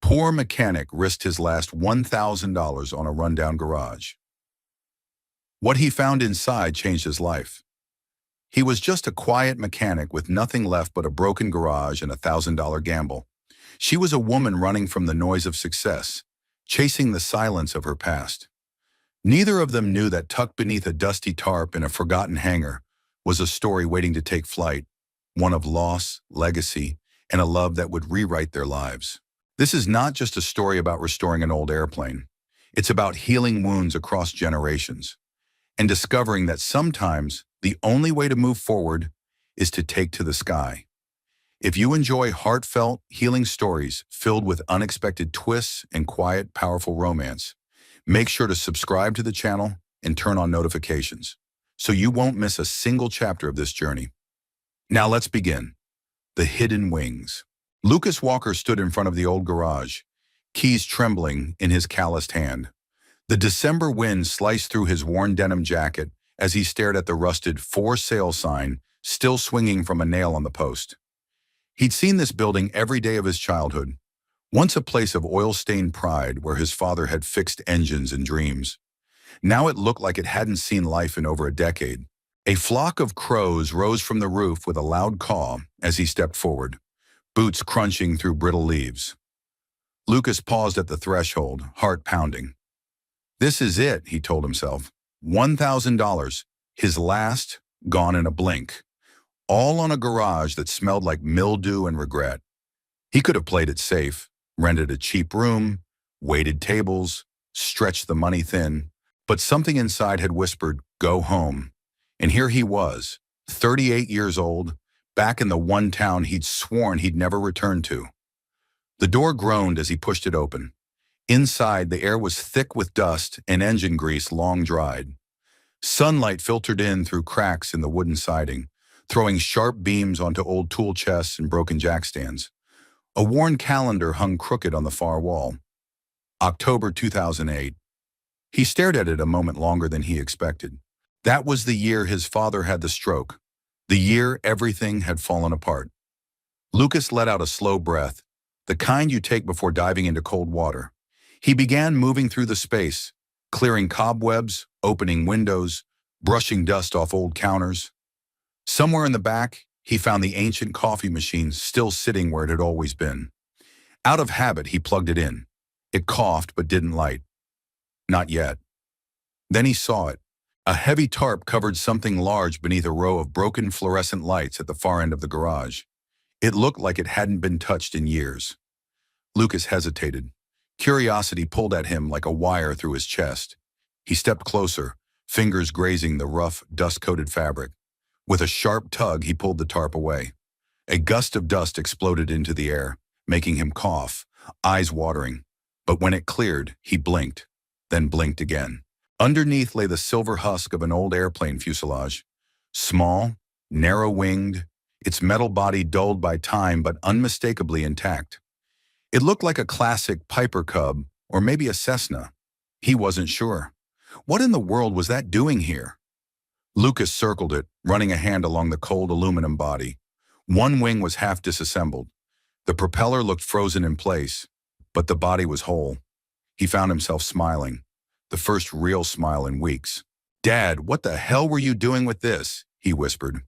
Poor mechanic risked his last $1,000 on a rundown garage. What he found inside changed his life. He was just a quiet mechanic with nothing left but a broken garage and a $1,000 gamble. She was a woman running from the noise of success, chasing the silence of her past. Neither of them knew that tucked beneath a dusty tarp in a forgotten hangar was a story waiting to take flight, one of loss, legacy, and a love that would rewrite their lives. This is not just a story about restoring an old airplane. It's about healing wounds across generations and discovering that sometimes the only way to move forward is to take to the sky. If you enjoy heartfelt, healing stories filled with unexpected twists and quiet, powerful romance, make sure to subscribe to the channel and turn on notifications so you won't miss a single chapter of this journey. Now let's begin. The Hidden Wings. Lucas Walker stood in front of the old garage, keys trembling in his calloused hand. The December wind sliced through his worn denim jacket as he stared at the rusted "For Sale" sign still swinging from a nail on the post. He'd seen this building every day of his childhood, once a place of oil-stained pride where his father had fixed engines and dreams. Now it looked like it hadn't seen life in over a decade. A flock of crows rose from the roof with a loud caw as he stepped forward, boots crunching through brittle leaves. Lucas paused at the threshold, heart pounding. This is it, he told himself. $1,000, his last, gone in a blink. All on a garage that smelled like mildew and regret. He could have played it safe, rented a cheap room, waited tables, stretched the money thin, but something inside had whispered, go home. And here he was, 38 years old, back in the one town he'd sworn he'd never return to. The door groaned as he pushed it open. Inside, the air was thick with dust and engine grease long dried. Sunlight filtered in through cracks in the wooden siding, throwing sharp beams onto old tool chests and broken jackstands. A worn calendar hung crooked on the far wall. October 2008. He stared at it a moment longer than he expected. That was the year his father had the stroke, the year everything had fallen apart. Lucas let out a slow breath, the kind you take before diving into cold water. He began moving through the space, clearing cobwebs, opening windows, brushing dust off old counters. Somewhere in the back, he found the ancient coffee machine still sitting where it had always been. Out of habit, he plugged it in. It coughed but didn't light. Not yet. Then he saw it. A heavy tarp covered something large beneath a row of broken fluorescent lights at the far end of the garage. It looked like it hadn't been touched in years. Lucas hesitated. Curiosity pulled at him like a wire through his chest. He stepped closer, fingers grazing the rough, dust-coated fabric. With a sharp tug, he pulled the tarp away. A gust of dust exploded into the air, making him cough, eyes watering. But when it cleared, he blinked, then blinked again. Underneath lay the silver husk of an old airplane fuselage. Small, narrow-winged, its metal body dulled by time but unmistakably intact. It looked like a classic Piper Cub, or maybe a Cessna. He wasn't sure. What in the world was that doing here? Lucas circled it, running a hand along the cold aluminum body. One wing was half disassembled. The propeller looked frozen in place, but the body was whole. He found himself smiling, the first real smile in weeks. "Dad, what the hell were you doing with this?" he whispered.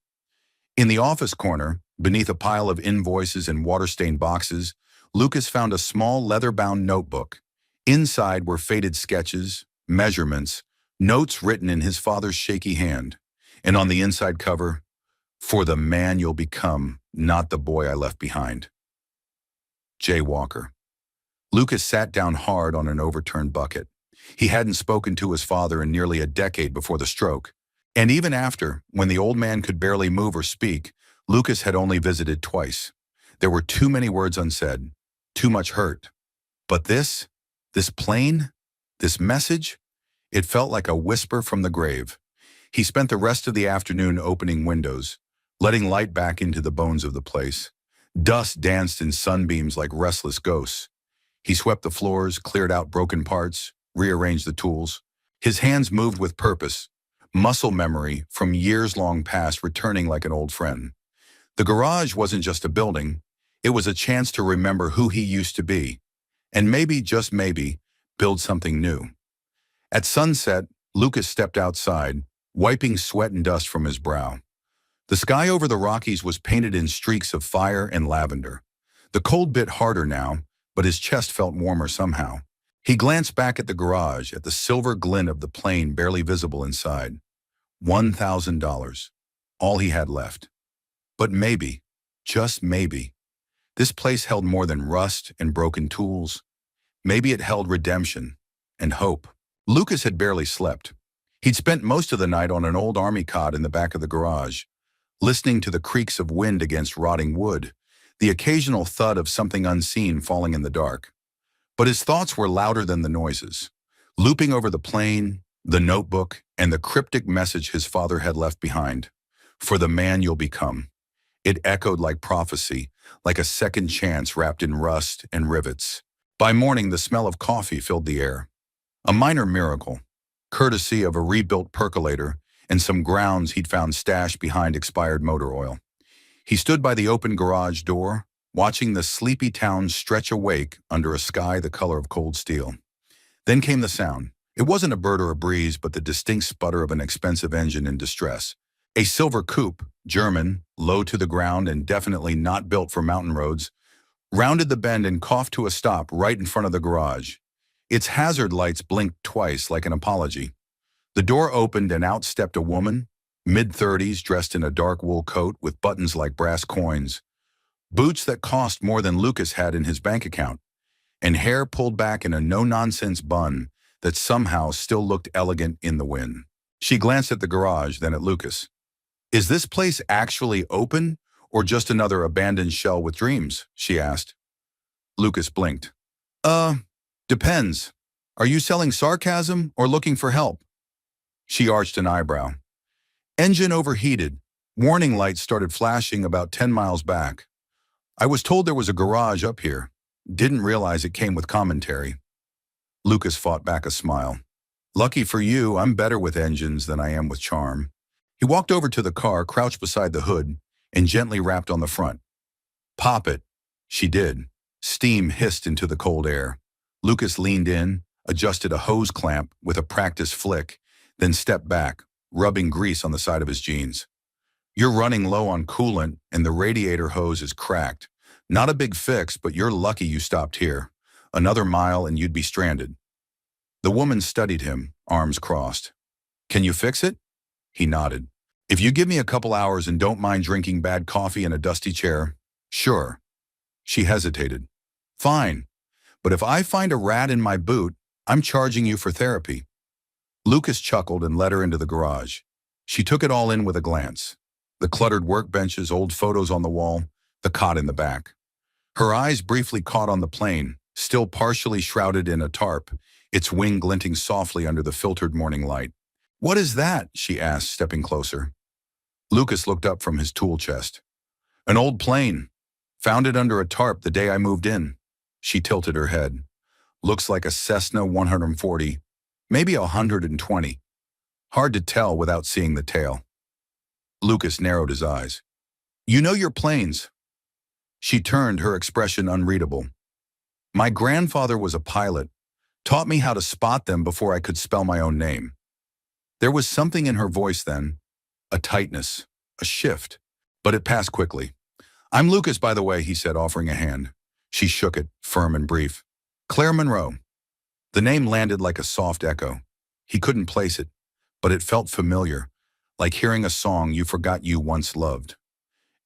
In the office corner, beneath a pile of invoices and water-stained boxes, Lucas found a small leather-bound notebook. Inside were faded sketches, measurements, notes written in his father's shaky hand. And on the inside cover, "For the man you'll become, not the boy I left behind." J. Walker. Lucas sat down hard on an overturned bucket. He hadn't spoken to his father in nearly a decade before the stroke. And even after, when the old man could barely move or speak, Lucas had only visited twice. There were too many words unsaid, too much hurt. But this plane, this message, it felt like a whisper from the grave. He spent the rest of the afternoon opening windows, letting light back into the bones of the place. Dust danced in sunbeams like restless ghosts. He swept the floors, cleared out broken parts, rearranged the tools. His hands moved with purpose, muscle memory from years long past returning like an old friend. The garage wasn't just a building. It was a chance to remember who he used to be and maybe, just maybe, build something new. At sunset, Lucas stepped outside, wiping sweat and dust from his brow. The sky over the Rockies was painted in streaks of fire and lavender. The cold bit harder now, but his chest felt warmer somehow. He glanced back at the garage, at the silver glint of the plane barely visible inside. $1,000. All he had left. But maybe, just maybe, this place held more than rust and broken tools. Maybe it held redemption and hope. Lucas had barely slept. He'd spent most of the night on an old army cot in the back of the garage, listening to the creaks of wind against rotting wood, the occasional thud of something unseen falling in the dark. But his thoughts were louder than the noises, looping over the plane, the notebook, and the cryptic message his father had left behind. For the man you'll become. It echoed like prophecy, like a second chance wrapped in rust and rivets. By morning, the smell of coffee filled the air. A minor miracle, courtesy of a rebuilt percolator and some grounds he'd found stashed behind expired motor oil. He stood by the open garage door, watching the sleepy town stretch awake under a sky the color of cold steel. Then came the sound. It wasn't a bird or a breeze, but the distinct sputter of an expensive engine in distress. A silver coupe, German, low to the ground and definitely not built for mountain roads, rounded the bend and coughed to a stop right in front of the garage. Its hazard lights blinked twice like an apology. The door opened and out stepped a woman, mid-30s, dressed in a dark wool coat with buttons like brass coins, boots that cost more than Lucas had in his bank account, and hair pulled back in a no-nonsense bun that somehow still looked elegant in the wind. She glanced at the garage, then at Lucas. "Is this place actually open, or just another abandoned shell with dreams?" she asked. Lucas blinked. Depends. Are you selling sarcasm or looking for help?" She arched an eyebrow. "Engine overheated. Warning lights started flashing about 10 miles back. I was told there was a garage up here. Didn't realize it came with commentary." Lucas fought back a smile. "Lucky for you, I'm better with engines than I am with charm." He walked over to the car, crouched beside the hood, and gently rapped on the front. "Pop it." She did. Steam hissed into the cold air. Lucas leaned in, adjusted a hose clamp with a practiced flick, then stepped back, rubbing grease on the side of his jeans. "You're running low on coolant and the radiator hose is cracked. Not a big fix, but you're lucky you stopped here. Another mile and you'd be stranded." The woman studied him, arms crossed. "Can you fix it?" He nodded. "If you give me a couple hours and don't mind drinking bad coffee in a dusty chair, sure." She hesitated. "Fine. But if I find a rat in my boot, I'm charging you for therapy." Lucas chuckled and led her into the garage. She took it all in with a glance. The cluttered workbenches, old photos on the wall, the cot in the back. Her eyes briefly caught on the plane, still partially shrouded in a tarp, its wing glinting softly under the filtered morning light. "What is that?" she asked, stepping closer. Lucas looked up from his tool chest. "An old plane. Found it under a tarp the day I moved in." She tilted her head. "Looks like a Cessna 140, maybe 120. Hard to tell without seeing the tail." Lucas narrowed his eyes. "You know your planes." She turned, her expression unreadable. "My grandfather was a pilot, taught me how to spot them before I could spell my own name." There was something in her voice then, a tightness, a shift, but it passed quickly. "I'm Lucas, by the way," he said, offering a hand. She shook it, firm and brief. "Claire Monroe." The name landed like a soft echo. He couldn't place it, but it felt familiar, like hearing a song you forgot you once loved.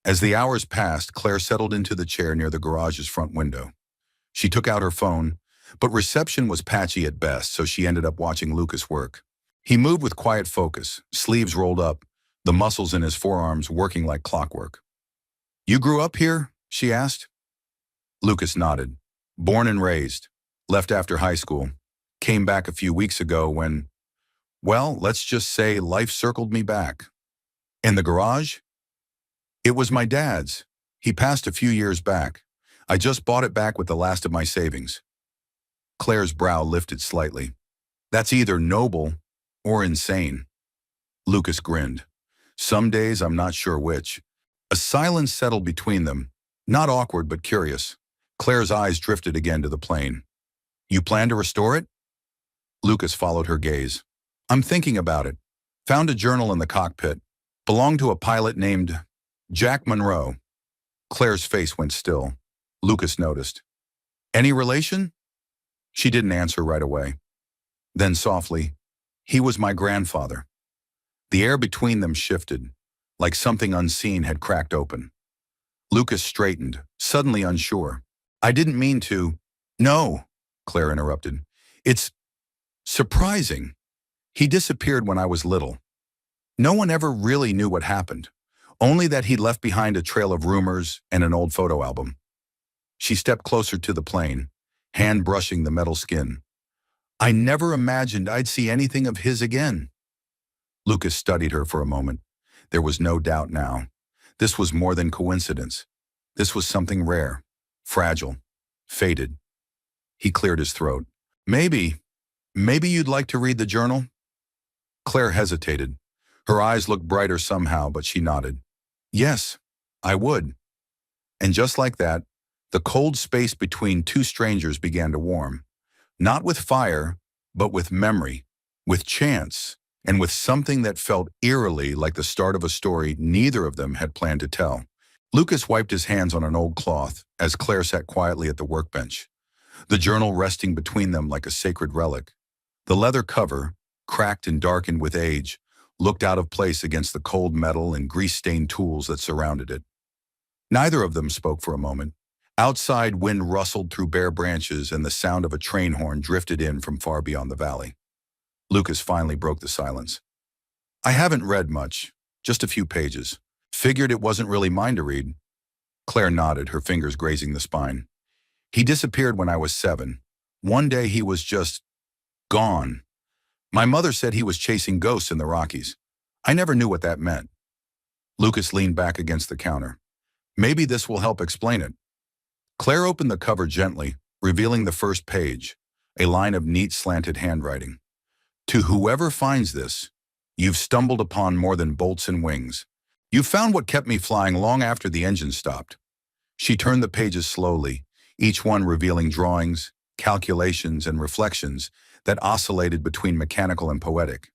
As the hours passed, Claire settled into the chair near the garage's front window. She took out her phone, but reception was patchy at best, so she ended up watching Lucas work. He moved with quiet focus, sleeves rolled up, the muscles in his forearms working like clockwork. "You grew up here?" she asked. Lucas nodded. "Born and raised. Left after high school. Came back a few weeks ago when, well, let's just say life circled me back." "In the garage?" "It was my dad's. He passed a few years back. I just bought it back with the last of my savings." Claire's brow lifted slightly. "That's either noble or insane." Lucas grinned. "Some days I'm not sure which." A silence settled between them, not awkward but curious. Claire's eyes drifted again to the plane. You plan to restore it? Lucas followed her gaze. I'm thinking about it. Found a journal in the cockpit. Belonged to a pilot named Jack Monroe. Claire's face went still. Lucas noticed. Any relation? She didn't answer right away. Then softly, he was my grandfather. The air between them shifted, like something unseen had cracked open. Lucas straightened, suddenly unsure. I didn't mean to. No, Claire interrupted. It's surprising. He disappeared when I was little. No one ever really knew what happened, only that he'd left behind a trail of rumors and an old photo album. She stepped closer to the plane, hand brushing the metal skin. I never imagined I'd see anything of his again. Lucas studied her for a moment. There was no doubt now. This was more than coincidence. This was something rare, fragile, fated. He cleared his throat. Maybe you'd like to read the journal? Claire hesitated. Her eyes looked brighter somehow, but she nodded. Yes, I would. And just like that, the cold space between two strangers began to warm. Not with fire, but with memory, with chance, and with something that felt eerily like the start of a story neither of them had planned to tell. Lucas wiped his hands on an old cloth as Claire sat quietly at the workbench, the journal resting between them like a sacred relic. The leather cover, cracked and darkened with age, looked out of place against the cold metal and grease-stained tools that surrounded it. Neither of them spoke for a moment. Outside, wind rustled through bare branches and the sound of a train horn drifted in from far beyond the valley. Lucas finally broke the silence. I haven't read much, just a few pages. Figured it wasn't really mine to read. Claire nodded, her fingers grazing the spine. He disappeared when I was 7. One day he was just gone. My mother said he was chasing ghosts in the Rockies. I never knew what that meant. Lucas leaned back against the counter. Maybe this will help explain it. Claire opened the cover gently, revealing the first page, a line of neat slanted handwriting. To whoever finds this, you've stumbled upon more than bolts and wings. You found what kept me flying long after the engine stopped. She turned the pages slowly, each one revealing drawings, calculations, and reflections that oscillated between mechanical and poetic.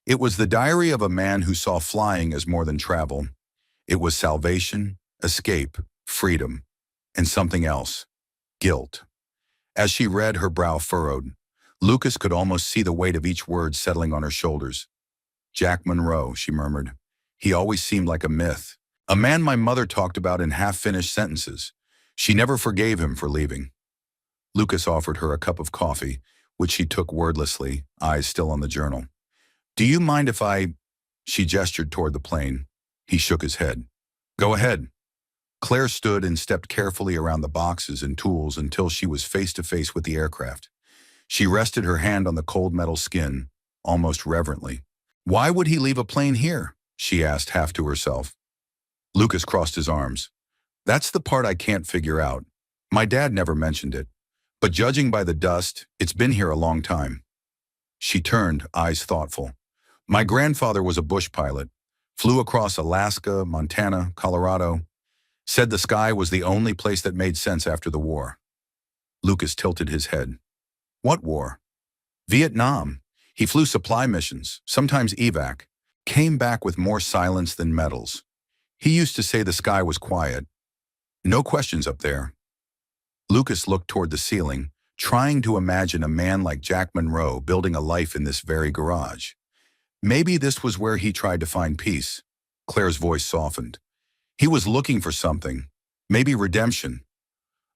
It was the diary of a man who saw flying as more than travel. It was salvation, escape, freedom, and something else, guilt. As she read, her brow furrowed. Lucas could almost see the weight of each word settling on her shoulders. Jack Monroe, she murmured. He always seemed like a myth, a man my mother talked about in half-finished sentences. She never forgave him for leaving. Lucas offered her a cup of coffee, which she took wordlessly, eyes still on the journal. Do you mind if I... She gestured toward the plane. He shook his head. Go ahead. Claire stood and stepped carefully around the boxes and tools until she was face to face with the aircraft. She rested her hand on the cold metal skin, almost reverently. Why would he leave a plane here? She asked, half to herself. Lucas crossed his arms. That's the part I can't figure out. My dad never mentioned it. But judging by the dust, it's been here a long time. She turned, eyes thoughtful. My grandfather was a bush pilot. Flew across Alaska, Montana, Colorado. Said the sky was the only place that made sense after the war. Lucas tilted his head. What war? Vietnam. He flew supply missions, sometimes evac. Came back with more silence than medals. He used to say the sky was quiet. No questions up there. Lucas looked toward the ceiling, trying to imagine a man like Jack Monroe building a life in this very garage. Maybe this was where he tried to find peace. Claire's voice softened. He was looking for something, maybe redemption.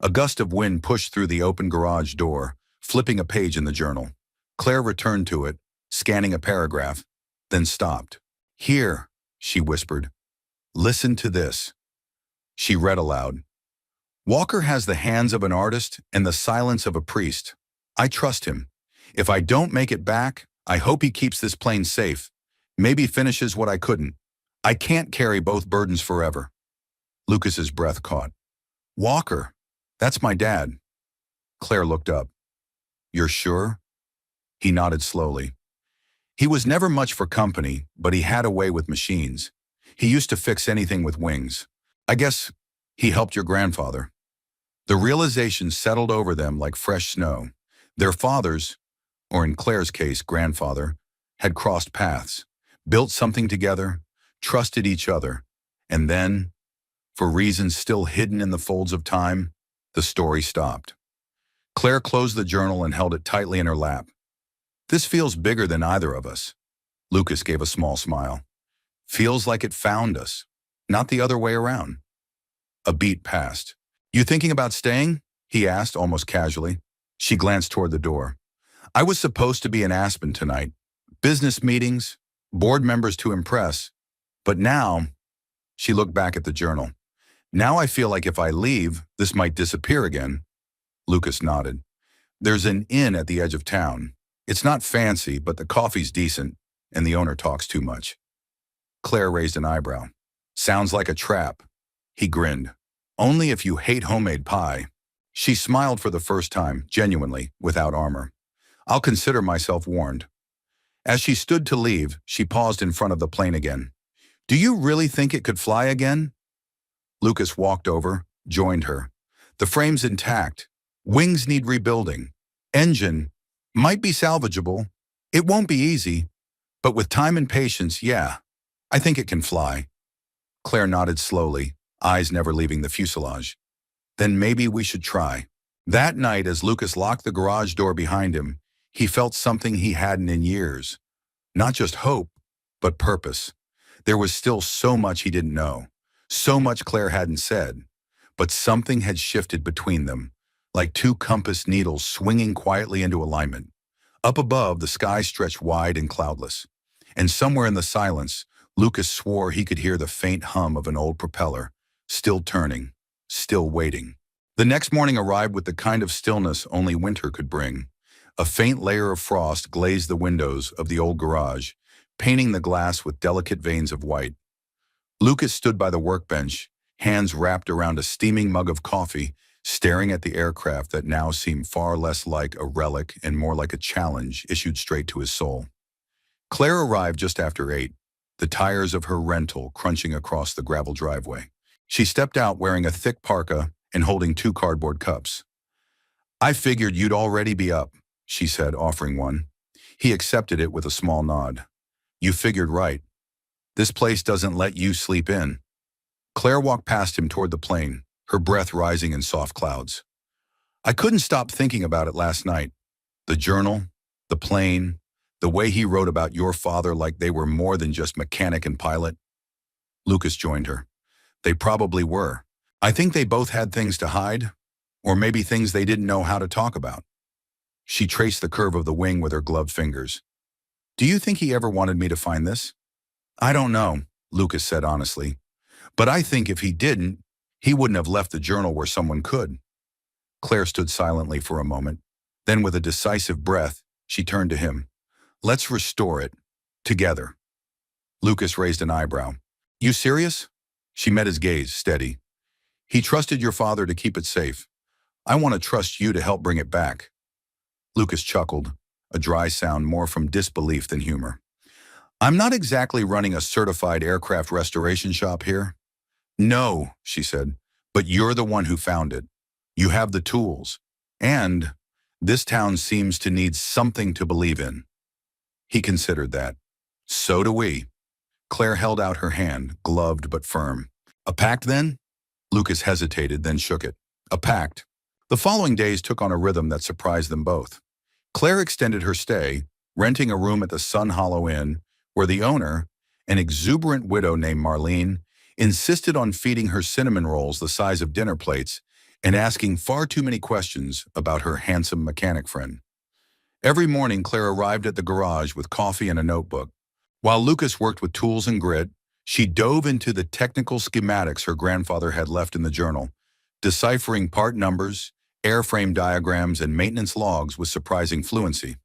A gust of wind pushed through the open garage door, flipping a page in the journal. Claire returned to it, scanning a paragraph, then stopped. Here, she whispered. Listen to this. She read aloud. Walker has the hands of an artist and the silence of a priest. I trust him. If I don't make it back, I hope he keeps this plane safe. Maybe finishes what I couldn't. I can't carry both burdens forever. Lucas's breath caught. Walker, that's my dad. Claire looked up. You're sure? He nodded slowly. He was never much for company, but he had a way with machines. He used to fix anything with wings. I guess he helped your grandfather. The realization settled over them like fresh snow. Their fathers, or in Claire's case, grandfather, had crossed paths, built something together, trusted each other, and then, for reasons still hidden in the folds of time, the story stopped. Claire closed the journal and held it tightly in her lap. This feels bigger than either of us. Lucas gave a small smile. Feels like it found us, not the other way around. A beat passed. You thinking about staying? He asked, almost casually. She glanced toward the door. I was supposed to be in Aspen tonight. Business meetings, board members to impress. But now, she looked back at the journal. Now I feel like if I leave, this might disappear again. Lucas nodded. There's an inn at the edge of town. It's not fancy, but the coffee's decent, and the owner talks too much. Claire raised an eyebrow. Sounds like a trap. He grinned. Only if you hate homemade pie. She smiled for the first time, genuinely, without armor. I'll consider myself warned. As she stood to leave, she paused in front of the plane again. Do you really think it could fly again? Lucas walked over, joined her. The frame's intact. Wings need rebuilding. Engine might be salvageable. It won't be easy. But with time and patience, yeah, I think it can fly. Claire nodded slowly, eyes never leaving the fuselage. Then maybe we should try. That night, as Lucas locked the garage door behind him, he felt something he hadn't in years. Not just hope, but purpose. There was still so much he didn't know, so much Claire hadn't said, but something had shifted between them, like two compass needles swinging quietly into alignment. Up above, the sky stretched wide and cloudless, and somewhere in the silence, Lucas swore he could hear the faint hum of an old propeller, still turning, still waiting. The next morning arrived with the kind of stillness only winter could bring. A faint layer of frost glazed the windows of the old garage, painting the glass with delicate veins of white. Lucas stood by the workbench, hands wrapped around a steaming mug of coffee, staring at the aircraft that now seemed far less like a relic and more like a challenge issued straight to his soul. Claire arrived just after 8, the tires of her rental crunching across the gravel driveway. She stepped out wearing a thick parka and holding 2 cardboard cups. I figured you'd already be up, she said, offering one. He accepted it with a small nod. You figured right. This place doesn't let you sleep in. Claire walked past him toward the plane, her breath rising in soft clouds. I couldn't stop thinking about it last night. The journal, the plane, the way he wrote about your father like they were more than just mechanic and pilot. Lucas joined her. They probably were. I think they both had things to hide, or maybe things they didn't know how to talk about. She traced the curve of the wing with her gloved fingers. Do you think he ever wanted me to find this? I don't know, Lucas said honestly. But I think if he didn't, he wouldn't have left the journal where someone could. Claire stood silently for a moment. Then with a decisive breath, she turned to him. Let's restore it. Together. Lucas raised an eyebrow. You serious? She met his gaze, steady. He trusted your father to keep it safe. I want to trust you to help bring it back. Lucas chuckled, a dry sound more from disbelief than humor. I'm not exactly running a certified aircraft restoration shop here. No, she said, but you're the one who found it. You have the tools. And this town seems to need something to believe in. He considered that. So do we. Claire held out her hand, gloved but firm. A pact then? Lucas hesitated, then shook it. A pact. The following days took on a rhythm that surprised them both. Claire extended her stay, renting a room at the Sun Hollow Inn, where the owner, an exuberant widow named Marlene, insisted on feeding her cinnamon rolls the size of dinner plates and asking far too many questions about her handsome mechanic friend. Every morning, Claire arrived at the garage with coffee and a notebook. While Lucas worked with tools and grit, she dove into the technical schematics her grandfather had left in the journal, deciphering part numbers, airframe diagrams, and maintenance logs with surprising fluency.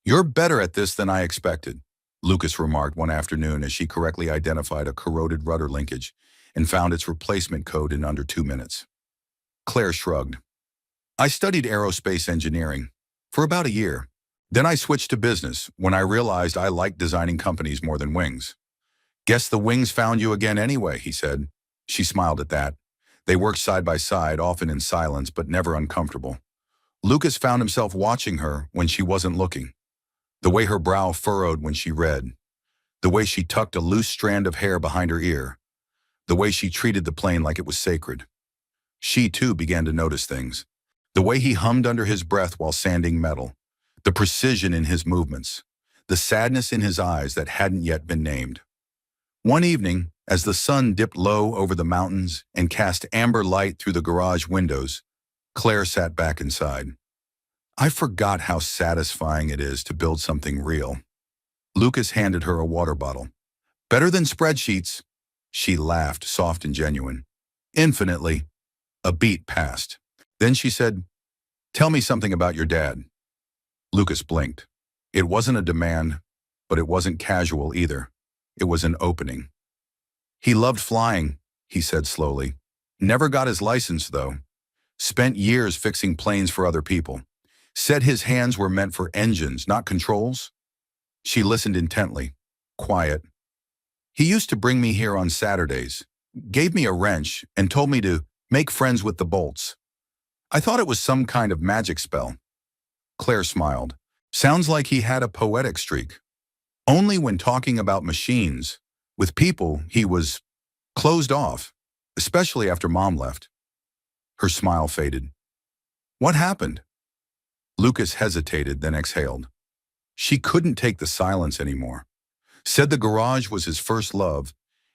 You're better at this than I expected, Lucas remarked one afternoon as she correctly identified a corroded rudder linkage and found its replacement code in under 2 minutes. Claire shrugged. I studied aerospace engineering for about a year. Then I switched to business when I realized I liked designing companies more than wings. Guess the wings found you again anyway, he said. She smiled at that. They worked side by side, often in silence, but never uncomfortable. Lucas found himself watching her when she wasn't looking. The way her brow furrowed when she read. The way she tucked a loose strand of hair behind her ear. The way she treated the plane like it was sacred. She, too, began to notice things. The way he hummed under his breath while sanding metal. The precision in his movements. The sadness in his eyes that hadn't yet been named. One evening, as the sun dipped low over the mountains and cast amber light through the garage windows, Claire sat back inside. I forgot how satisfying it is to build something real. Lucas handed her a water bottle. Better than spreadsheets. She laughed, soft and genuine. Infinitely. A beat passed. Then she said, tell me something about your dad. Lucas blinked. It wasn't a demand, but it wasn't casual either. It was an opening. He loved flying, he said slowly. Never got his license, though. Spent years fixing planes for other people. Said his hands were meant for engines, not controls. She listened intently, quiet. He used to bring me here on Saturdays, gave me a wrench, and told me to make friends with the bolts. I thought it was some kind of magic spell. Claire smiled. Sounds like he had a poetic streak. Only when talking about machines. With people, he was closed off, especially after Mom left. Her smile faded. What happened? Lucas hesitated, then exhaled. She couldn't take the silence anymore. Said the garage was his first love,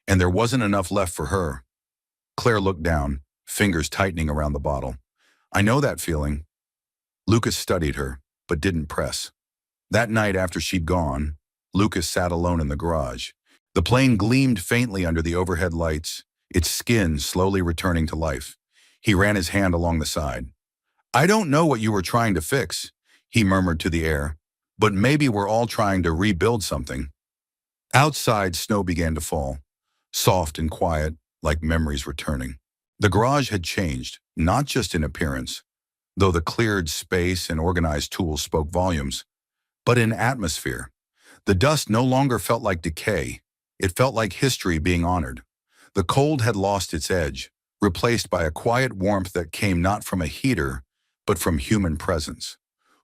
and there wasn't enough left for her. Claire looked down, fingers tightening around the bottle. I know that feeling. Lucas studied her, but didn't press. That night after she'd gone, Lucas sat alone in the garage. The plane gleamed faintly under the overhead lights, its skin slowly returning to life. He ran his hand along the side. I don't know what you were trying to fix, he murmured to the air, but maybe we're all trying to rebuild something. Outside, snow began to fall, soft and quiet, like memories returning. The garage had changed, not just in appearance, though the cleared space and organized tools spoke volumes, but in atmosphere. The dust no longer felt like decay. It felt like history being honored. The cold had lost its edge, replaced by a quiet warmth that came not from a heater, but from human presence.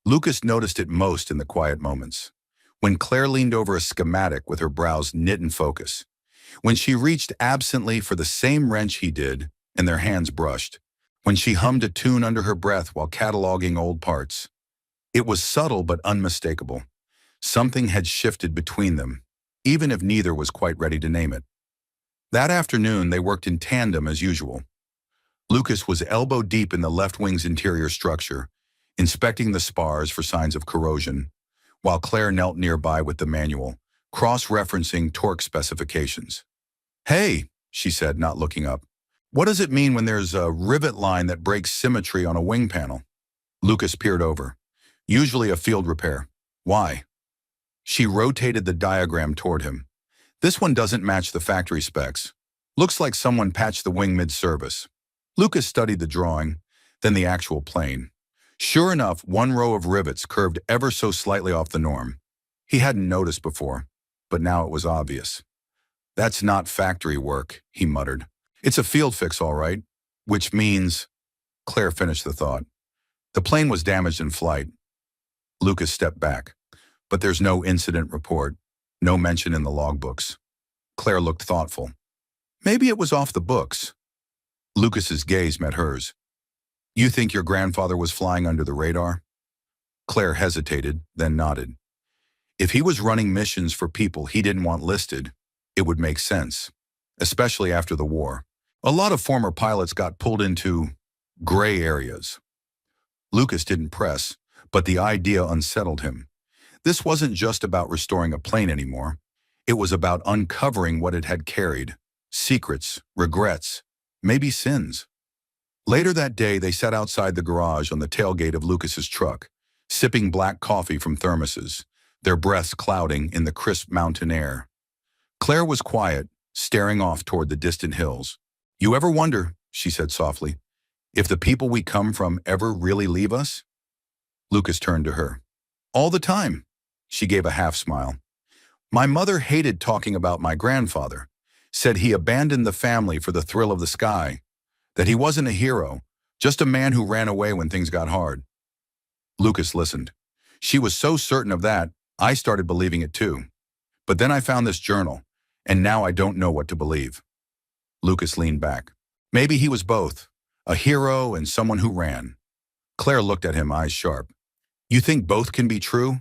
Lucas noticed it most in the quiet moments. When Claire leaned over a schematic with her brows knit in focus. When she reached absently for the same wrench he did, and their hands brushed. When she hummed a tune under her breath while cataloging old parts. It was subtle but unmistakable. Something had shifted between them, even if neither was quite ready to name it. That afternoon, they worked in tandem as usual. Lucas was elbow deep in the left wing's interior structure, inspecting the spars for signs of corrosion, while Claire knelt nearby with the manual, cross-referencing torque specifications. Hey, she said, not looking up. What does it mean when there's a rivet line that breaks symmetry on a wing panel? Lucas peered over. Usually a field repair. Why? She rotated the diagram toward him. This one doesn't match the factory specs. Looks like someone patched the wing mid-service. Lucas studied the drawing, then the actual plane. Sure enough, one row of rivets curved ever so slightly off the norm. He hadn't noticed before, but now it was obvious. That's not factory work, he muttered. It's a field fix, all right. Which means... Claire finished the thought. The plane was damaged in flight. Lucas stepped back. But there's no incident report, no mention in the logbooks. Claire looked thoughtful. Maybe it was off the books. Lucas's gaze met hers. You think your grandfather was flying under the radar? Claire hesitated, then nodded. If he was running missions for people he didn't want listed, it would make sense, especially after the war. A lot of former pilots got pulled into gray areas. Lucas didn't press, but the idea unsettled him. This wasn't just about restoring a plane anymore. It was about uncovering what it had carried. Secrets, regrets, maybe sins. Later that day, they sat outside the garage on the tailgate of Lucas's truck, sipping black coffee from thermoses, their breaths clouding in the crisp mountain air. Claire was quiet, staring off toward the distant hills. You ever wonder, she said softly, if the people we come from ever really leave us? Lucas turned to her. All the time. She gave a half smile. My mother hated talking about my grandfather, said he abandoned the family for the thrill of the sky, that he wasn't a hero, just a man who ran away when things got hard. Lucas listened. She was so certain of that, I started believing it too. But then I found this journal, and now I don't know what to believe. Lucas leaned back. Maybe he was both, a hero and someone who ran. Claire looked at him, eyes sharp. You think both can be true?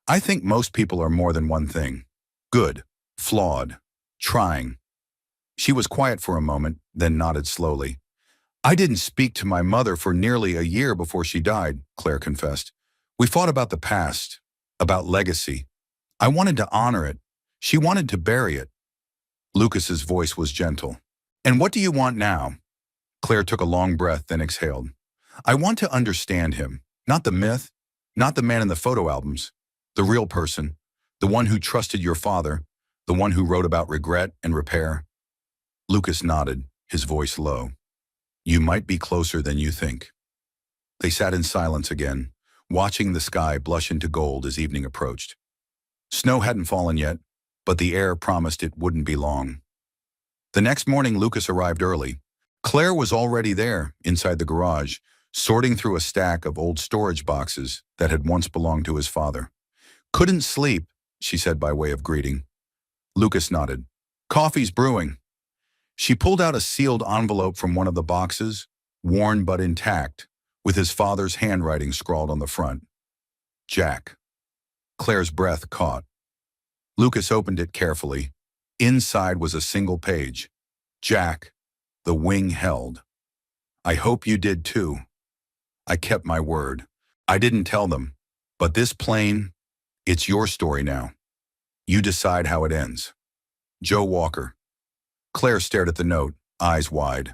I think most people are more than one thing. Good, flawed, trying. She was quiet for a moment, then nodded slowly. I didn't speak to my mother for nearly a year before she died, Claire confessed. We fought about the past, about legacy. I wanted to honor it. She wanted to bury it. Lucas's voice was gentle. And what do you want now? Claire took a long breath, then exhaled. I want to understand him, not the myth, not the man in the photo albums, the real person, the one who trusted your father, the one who wrote about regret and repair. Lucas nodded, his voice low. You might be closer than you think. They sat in silence again, watching the sky blush into gold as evening approached. Snow hadn't fallen yet, but the air promised it wouldn't be long. The next morning, Lucas arrived early. Claire was already there, inside the garage, sorting through a stack of old storage boxes that had once belonged to his father. Couldn't sleep, she said by way of greeting. Lucas nodded. Coffee's brewing. She pulled out a sealed envelope from one of the boxes, worn but intact, with his father's handwriting scrawled on the front. Jack. Claire's breath caught. Lucas opened it carefully. Inside was a single page. Jack, the wing held. I hope you did too. I kept my word. I didn't tell them. But this plane, it's your story now. You decide how it ends. Joe Walker. Claire stared at the note, eyes wide.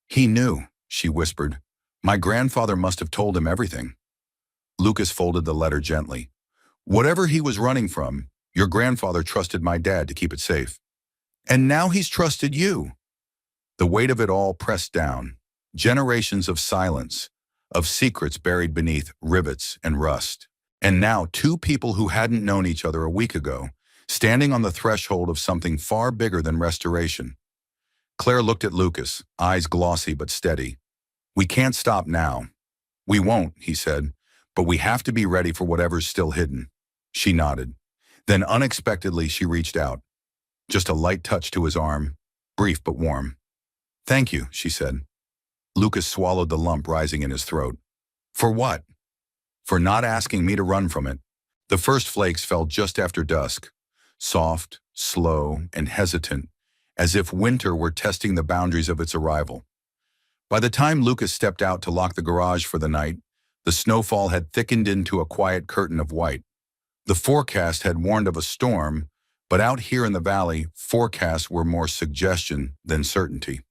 He knew, she whispered. My grandfather must have told him everything. Lucas folded the letter gently. Whatever he was running from, your grandfather trusted my dad to keep it safe. And now he's trusted you. The weight of it all pressed down. Generations of silence, of secrets buried beneath rivets and rust. And now two people who hadn't known each other a week ago, standing on the threshold of something far bigger than restoration. Claire looked at Lucas, eyes glossy but steady. We can't stop now. We won't, he said, but we have to be ready for whatever's still hidden. She nodded. Then unexpectedly she reached out. Just a light touch to his arm, brief but warm. Thank you, she said. Lucas swallowed the lump rising in his throat. For what? For not asking me to run from it. The first flakes fell just after dusk, soft, slow, and hesitant, as if winter were testing the boundaries of its arrival. By the time Lucas stepped out to lock the garage for the night, the snowfall had thickened into a quiet curtain of white. The forecast had warned of a storm, but out here in the valley, forecasts were more suggestion than certainty.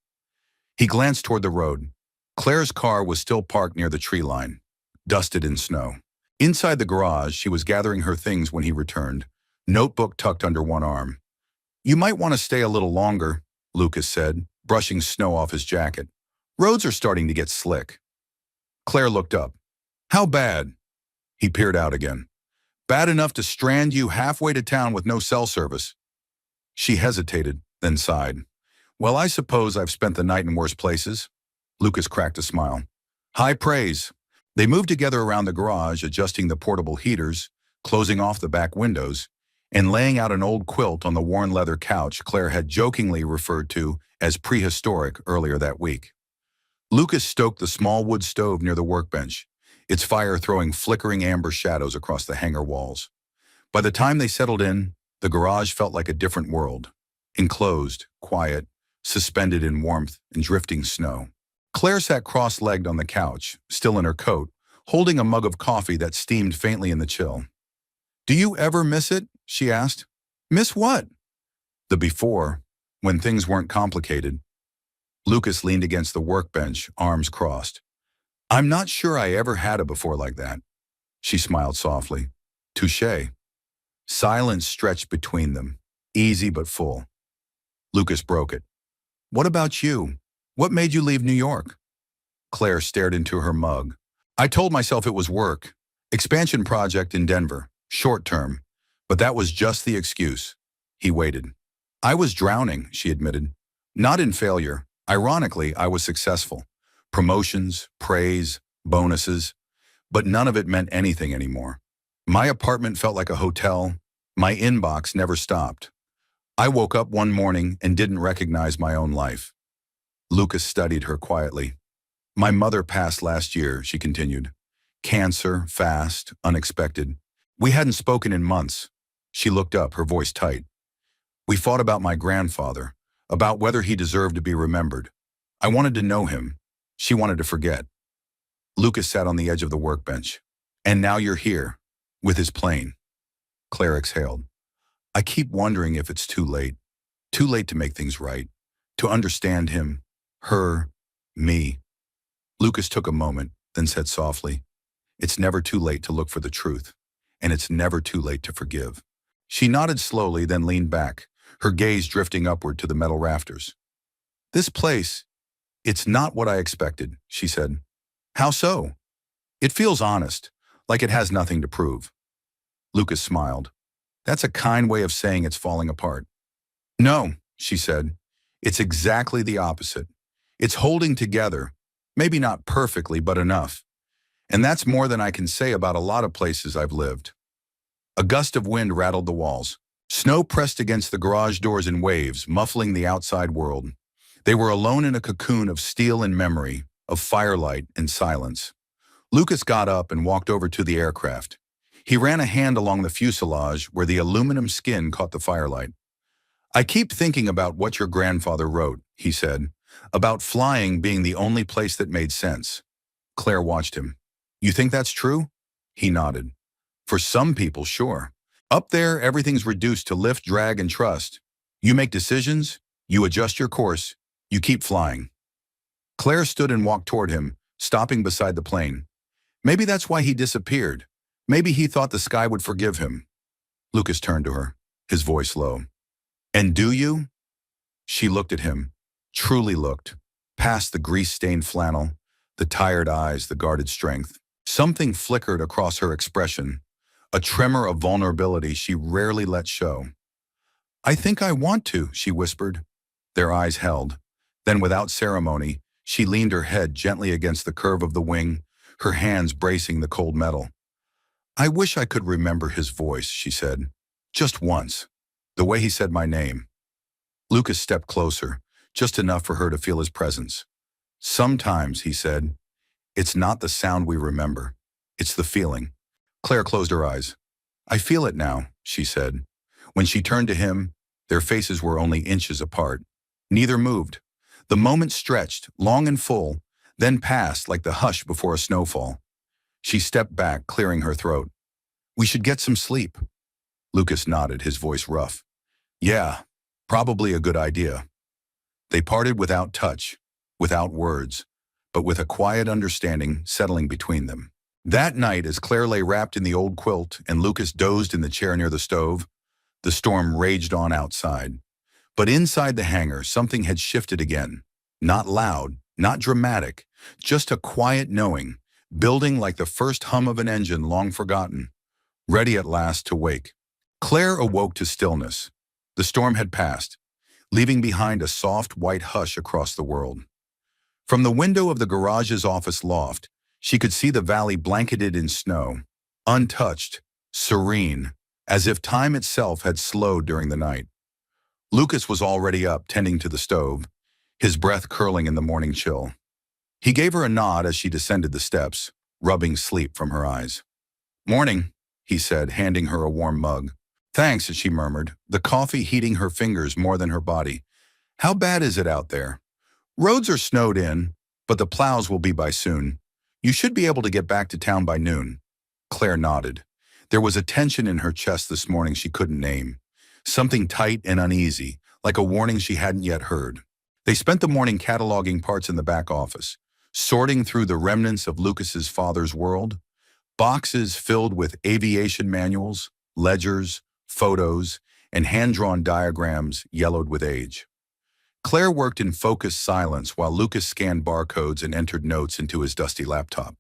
He glanced toward the road. Claire's car was still parked near the tree line, dusted in snow. Inside the garage, she was gathering her things when he returned, notebook tucked under one arm. You might want to stay a little longer, Lucas said, brushing snow off his jacket. Roads are starting to get slick. Claire looked up. How bad? He peered out again. Bad enough to strand you halfway to town with no cell service. She hesitated, then sighed. Well, I suppose I've spent the night in worse places. Lucas cracked a smile. High praise. They moved together around the garage, adjusting the portable heaters, closing off the back windows, and laying out an old quilt on the worn leather couch Claire had jokingly referred to as prehistoric earlier that week. Lucas stoked the small wood stove near the workbench, its fire throwing flickering amber shadows across the hangar walls. By the time they settled in, the garage felt like a different world. Enclosed, quiet, suspended in warmth and drifting snow. Claire sat cross-legged on the couch, still in her coat, holding a mug of coffee that steamed faintly in the chill. Do you ever miss it? She asked. Miss what? The before, when things weren't complicated. Lucas leaned against the workbench, arms crossed. I'm not sure I ever had a before like that. She smiled softly. Touché. Silence stretched between them, easy but full. Lucas broke it. What about you? What made you leave New York? Claire stared into her mug. I told myself it was work. Expansion project in Denver. Short term. But that was just the excuse. He waited. I was drowning, she admitted. Not in failure. Ironically, I was successful. Promotions, praise, bonuses. But none of it meant anything anymore. My apartment felt like a hotel. My inbox never stopped. I woke up one morning and didn't recognize my own life. Lucas studied her quietly. My mother passed last year, she continued. Cancer, fast, unexpected. We hadn't spoken in months. She looked up, her voice tight. We fought about my grandfather, about whether he deserved to be remembered. I wanted to know him. She wanted to forget. Lucas sat on the edge of the workbench. And now you're here, with his plane. Claire exhaled. I keep wondering if it's too late. Too late to make things right. To understand him, her, me. Lucas took a moment, then said softly, it's never too late to look for the truth, and it's never too late to forgive. She nodded slowly, then leaned back, her gaze drifting upward to the metal rafters. This place, it's not what I expected, she said. How so? It feels honest, like it has nothing to prove. Lucas smiled. That's a kind way of saying it's falling apart. No, she said. It's exactly the opposite. It's holding together, maybe not perfectly, but enough. And that's more than I can say about a lot of places I've lived. A gust of wind rattled the walls. Snow pressed against the garage doors in waves, muffling the outside world. They were alone in a cocoon of steel and memory, of firelight and silence. Lucas got up and walked over to the aircraft. He ran a hand along the fuselage where the aluminum skin caught the firelight. I keep thinking about what your grandfather wrote, he said, about flying being the only place that made sense. Claire watched him. You think that's true? He nodded. For some people, sure. Up there, everything's reduced to lift, drag, and trust. You make decisions, you adjust your course, you keep flying. Claire stood and walked toward him, stopping beside the plane. Maybe that's why he disappeared. Maybe he thought the sky would forgive him. Lucas turned to her, his voice low. And do you? She looked at him, truly looked, past the grease-stained flannel, the tired eyes, the guarded strength. Something flickered across her expression, a tremor of vulnerability she rarely let show. I think I want to, she whispered. Their eyes held. Then, without ceremony, she leaned her head gently against the curve of the wing, her hands bracing the cold metal. I wish I could remember his voice, she said. Just once. The way he said my name. Lucas stepped closer, just enough for her to feel his presence. Sometimes, he said, it's not the sound we remember. It's the feeling. Claire closed her eyes. I feel it now, she said. When she turned to him, their faces were only inches apart. Neither moved. The moment stretched, long and full, then passed like the hush before a snowfall. She stepped back, clearing her throat. We should get some sleep. Lucas nodded, his voice rough. Yeah, probably a good idea. They parted without touch, without words, but with a quiet understanding settling between them. That night, as Claire lay wrapped in the old quilt and Lucas dozed in the chair near the stove, the storm raged on outside. But inside the hangar, something had shifted again. Not loud, not dramatic, just a quiet knowing, building like the first hum of an engine long forgotten, ready at last to wake. Claire awoke to stillness. The storm had passed, leaving behind a soft white hush across the world. From the window of the garage's office loft, she could see the valley blanketed in snow, untouched, serene, as if time itself had slowed during the night. Lucas was already up, tending to the stove, his breath curling in the morning chill. He gave her a nod as she descended the steps, rubbing sleep from her eyes. Morning, he said, handing her a warm mug. Thanks, she murmured, the coffee heating her fingers more than her body. How bad is it out there? Roads are snowed in, but the plows will be by soon. You should be able to get back to town by noon. Claire nodded. There was a tension in her chest this morning she couldn't name. Something tight and uneasy, like a warning she hadn't yet heard. They spent the morning cataloging parts in the back office, sorting through the remnants of Lucas's father's world, boxes filled with aviation manuals, ledgers, photos, and hand-drawn diagrams yellowed with age. Claire worked in focused silence while Lucas scanned barcodes and entered notes into his dusty laptop.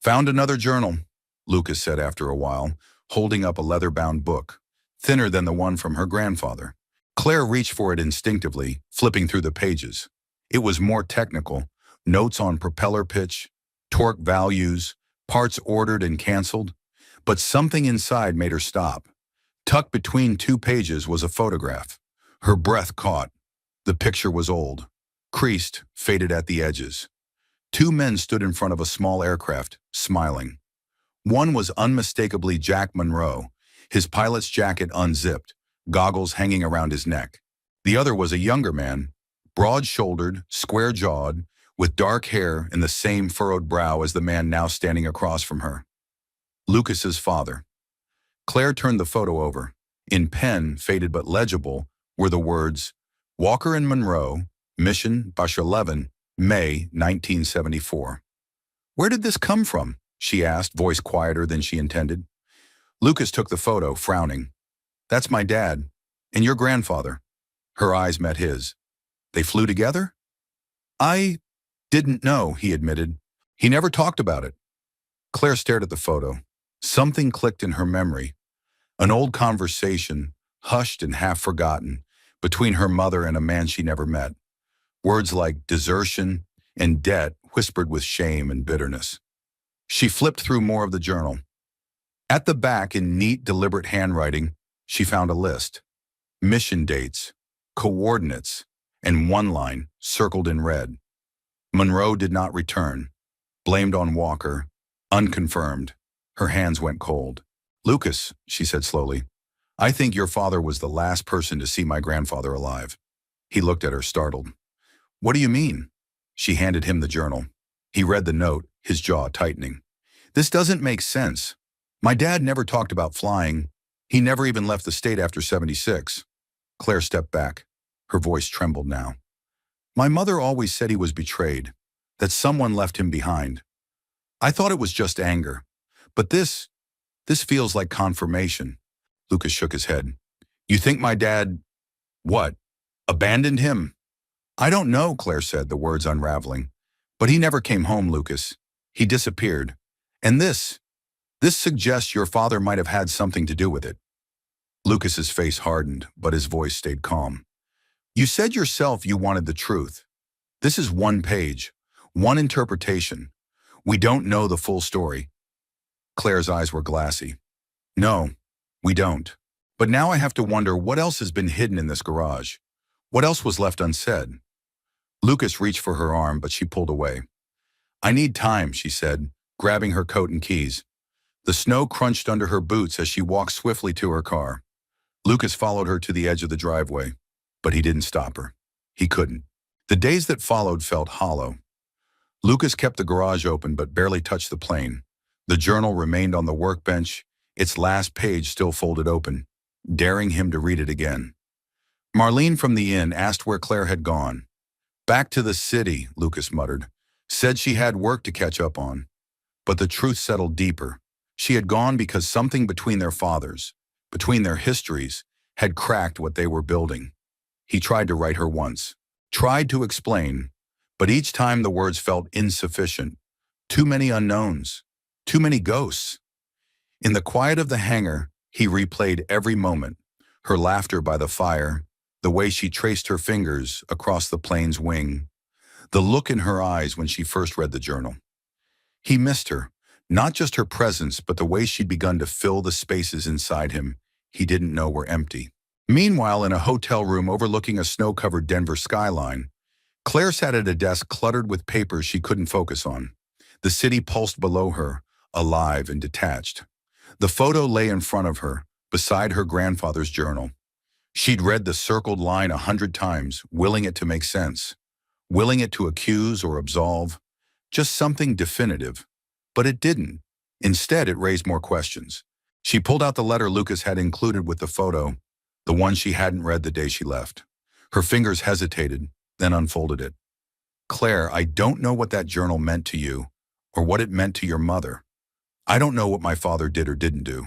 Found another journal, Lucas said after a while, holding up a leather-bound book, thinner than the one from her grandfather. Claire reached for it instinctively, flipping through the pages. It was more technical, notes on propeller pitch, torque values, parts ordered and canceled, but something inside made her stop. Tucked between two pages was a photograph. Her breath caught. The picture was old, creased, faded at the edges. Two men stood in front of a small aircraft, smiling. One was unmistakably Jack Monroe, his pilot's jacket unzipped, goggles hanging around his neck. The other was a younger man, broad-shouldered, square-jawed, with dark hair and the same furrowed brow as the man now standing across from her. Lucas's father. Claire turned the photo over. In pen, faded but legible, were the words, Walker and Monroe, Mission, Bush 11, May 1974. Where did this come from? She asked, voice quieter than she intended. Lucas took the photo, frowning. That's my dad. And your grandfather. Her eyes met his. They flew together? I didn't know, he admitted. He never talked about it. Claire stared at the photo. Something clicked in her memory. An old conversation, hushed and half forgotten, between her mother and a man she never met. Words like desertion and debt whispered with shame and bitterness. She flipped through more of the journal. At the back, in neat, deliberate handwriting, she found a list. Mission dates, coordinates, and one line, circled in red. Monroe did not return. Blamed on Walker. Unconfirmed. Her hands went cold. Lucas, she said slowly, I think your father was the last person to see my grandfather alive. He looked at her, startled. What do you mean? She handed him the journal. He read the note, his jaw tightening. This doesn't make sense. My dad never talked about flying. He never even left the state after 76. Claire stepped back. Her voice trembled now. My mother always said he was betrayed, that someone left him behind. I thought it was just anger. But this feels like confirmation. Lucas shook his head. You think my dad, what, abandoned him? I don't know, Claire said, the words unraveling. But he never came home, Lucas. He disappeared. And this suggests your father might have had something to do with it. Lucas's face hardened, but his voice stayed calm. You said yourself you wanted the truth. This is one page, one interpretation. We don't know the full story. Claire's eyes were glassy. No, we don't. But now I have to wonder what else has been hidden in this garage. What else was left unsaid? Lucas reached for her arm, but she pulled away. I need time, she said, grabbing her coat and keys. The snow crunched under her boots as she walked swiftly to her car. Lucas followed her to the edge of the driveway, but he didn't stop her. He couldn't. The days that followed felt hollow. Lucas kept the garage open but barely touched the plane. The journal remained on the workbench, its last page still folded open, daring him to read it again. Marlene from the inn asked where Claire had gone. Back to the city, Lucas muttered. Said she had work to catch up on. But the truth settled deeper. She had gone because something between their fathers, between their histories, had cracked what they were building. He tried to write her once, tried to explain, but each time the words felt insufficient. Too many unknowns, too many ghosts. In the quiet of the hangar, he replayed every moment, her laughter by the fire, the way she traced her fingers across the plane's wing, the look in her eyes when she first read the journal. He missed her, not just her presence, but the way she'd begun to fill the spaces inside him he didn't know were empty. Meanwhile, in a hotel room overlooking a snow-covered Denver skyline, Claire sat at a desk cluttered with papers she couldn't focus on. The city pulsed below her, alive and detached. The photo lay in front of her, beside her grandfather's journal. She'd read the circled line 100 times, willing it to make sense, willing it to accuse or absolve, just something definitive. But it didn't. Instead, it raised more questions. She pulled out the letter Lucas had included with the photo, the one she hadn't read the day she left. Her fingers hesitated, then unfolded it. Claire, I don't know what that journal meant to you, or what it meant to your mother. I don't know what my father did or didn't do.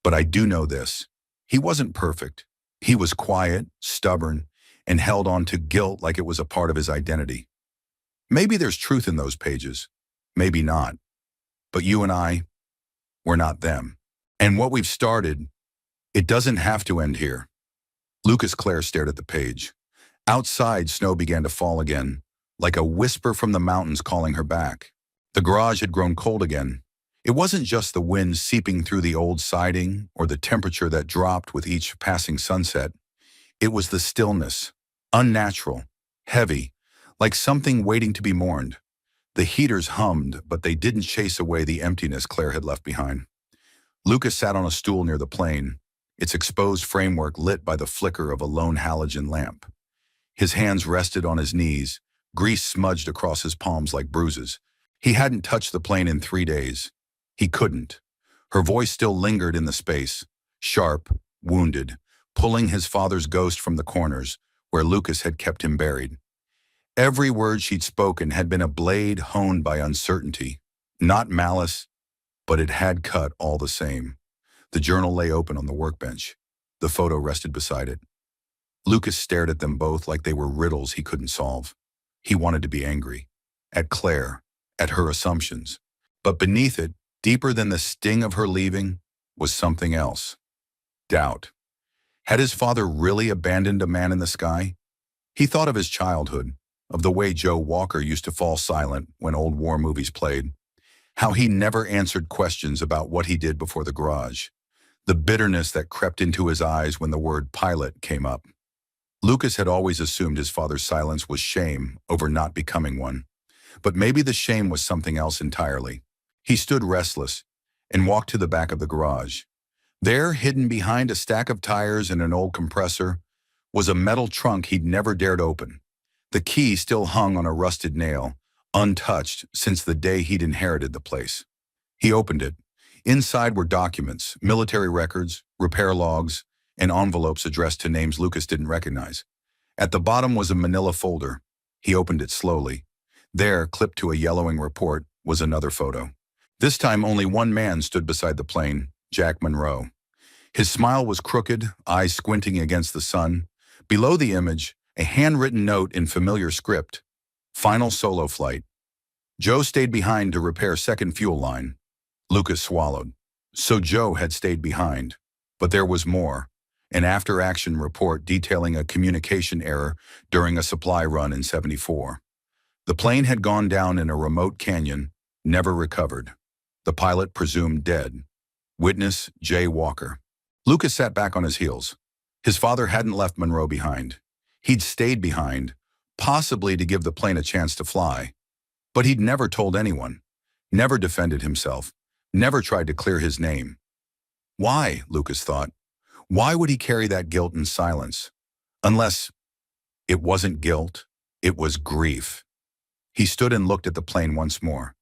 But I do know this. He wasn't perfect. He was quiet, stubborn, and held on to guilt like it was a part of his identity. Maybe there's truth in those pages. Maybe not. But you and I, we're not them. And what we've started, it doesn't have to end here. Claire stared at the page. Outside, snow began to fall again, like a whisper from the mountains calling her back. The garage had grown cold again, It wasn't just the wind seeping through the old siding or the temperature that dropped with each passing sunset. It was the stillness, unnatural, heavy, like something waiting to be mourned. The heaters hummed, but they didn't chase away the emptiness Claire had left behind. Lucas sat on a stool near the plane, its exposed framework lit by the flicker of a lone halogen lamp. His hands rested on his knees, grease smudged across his palms like bruises. He hadn't touched the plane in 3 days. He couldn't. Her voice still lingered in the space, sharp, wounded, pulling his father's ghost from the corners where Lucas had kept him buried. Every word she'd spoken had been a blade honed by uncertainty, not malice, but it had cut all the same. The journal lay open on the workbench. The photo rested beside it. Lucas stared at them both like they were riddles he couldn't solve. He wanted to be angry. At Claire, at her assumptions. But beneath it, deeper than the sting of her leaving, was something else. Doubt. Had his father really abandoned a man in the sky? He thought of his childhood, of the way Joe Walker used to fall silent when old war movies played, how he never answered questions about what he did before the garage, the bitterness that crept into his eyes when the word pilot came up. Lucas had always assumed his father's silence was shame over not becoming one, but maybe the shame was something else entirely. He stood restless and walked to the back of the garage. There, hidden behind a stack of tires and an old compressor, was a metal trunk he'd never dared open. The key still hung on a rusted nail, untouched since the day he'd inherited the place. He opened it. Inside were documents, military records, repair logs, and envelopes addressed to names Lucas didn't recognize. At the bottom was a manila folder. He opened it slowly. There, clipped to a yellowing report, was another photo. This time only one man stood beside the plane, Jack Monroe. His smile was crooked, eyes squinting against the sun. Below the image, a handwritten note in familiar script. Final solo flight. Joe stayed behind to repair second fuel line. Lucas swallowed. So Joe had stayed behind. But there was more. An after-action report detailing a communication error during a supply run in '74. The plane had gone down in a remote canyon, never recovered. The pilot presumed dead. Witness Jay Walker. Lucas sat back on his heels. His father hadn't left Monroe behind. He'd stayed behind, possibly to give the plane a chance to fly. But he'd never told anyone, never defended himself, never tried to clear his name. Why, Lucas thought? Why would he carry that guilt in silence? Unless it wasn't guilt, it was grief. He stood and looked at the plane once more.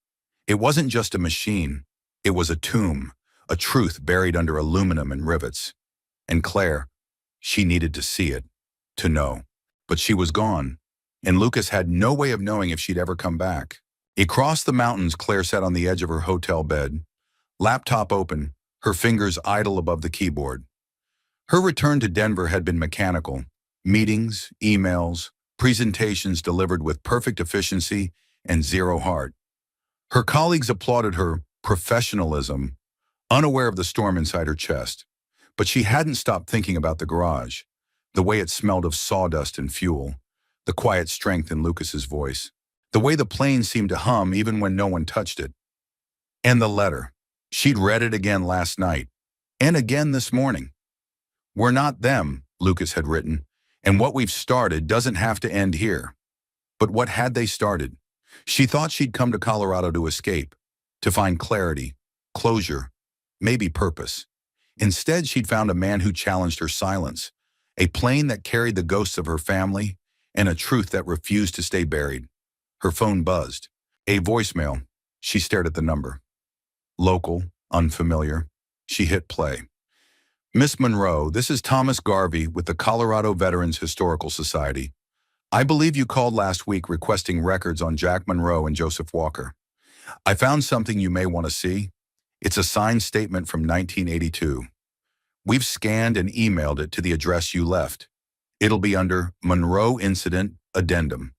It wasn't just a machine. It was a tomb, a truth buried under aluminum and rivets. And Claire, she needed to see it, to know. But she was gone, and Lucas had no way of knowing if she'd ever come back. Across the mountains, Claire sat on the edge of her hotel bed, laptop open, her fingers idle above the keyboard. Her return to Denver had been mechanical. Meetings, emails, presentations delivered with perfect efficiency and zero heart. Her colleagues applauded her professionalism, unaware of the storm inside her chest. But she hadn't stopped thinking about the garage, the way it smelled of sawdust and fuel, the quiet strength in Lucas's voice, the way the plane seemed to hum even when no one touched it. And the letter. She'd read it again last night, and again this morning. "We're not them," Lucas had written, "and what we've started doesn't have to end here." But what had they started? She thought she'd come to Colorado to escape, to find clarity, closure, maybe purpose. Instead, she'd found a man who challenged her silence, a plane that carried the ghosts of her family, and a truth that refused to stay buried. Her phone buzzed. A voicemail. She stared at the number. Local, unfamiliar. She hit play. "Miss Monroe, this is Thomas Garvey with the Colorado Veterans Historical Society. I believe you called last week requesting records on Jack Monroe and Joseph Walker. I found something you may want to see. It's a signed statement from 1982. We've scanned and emailed it to the address you left. It'll be under Monroe Incident Addendum.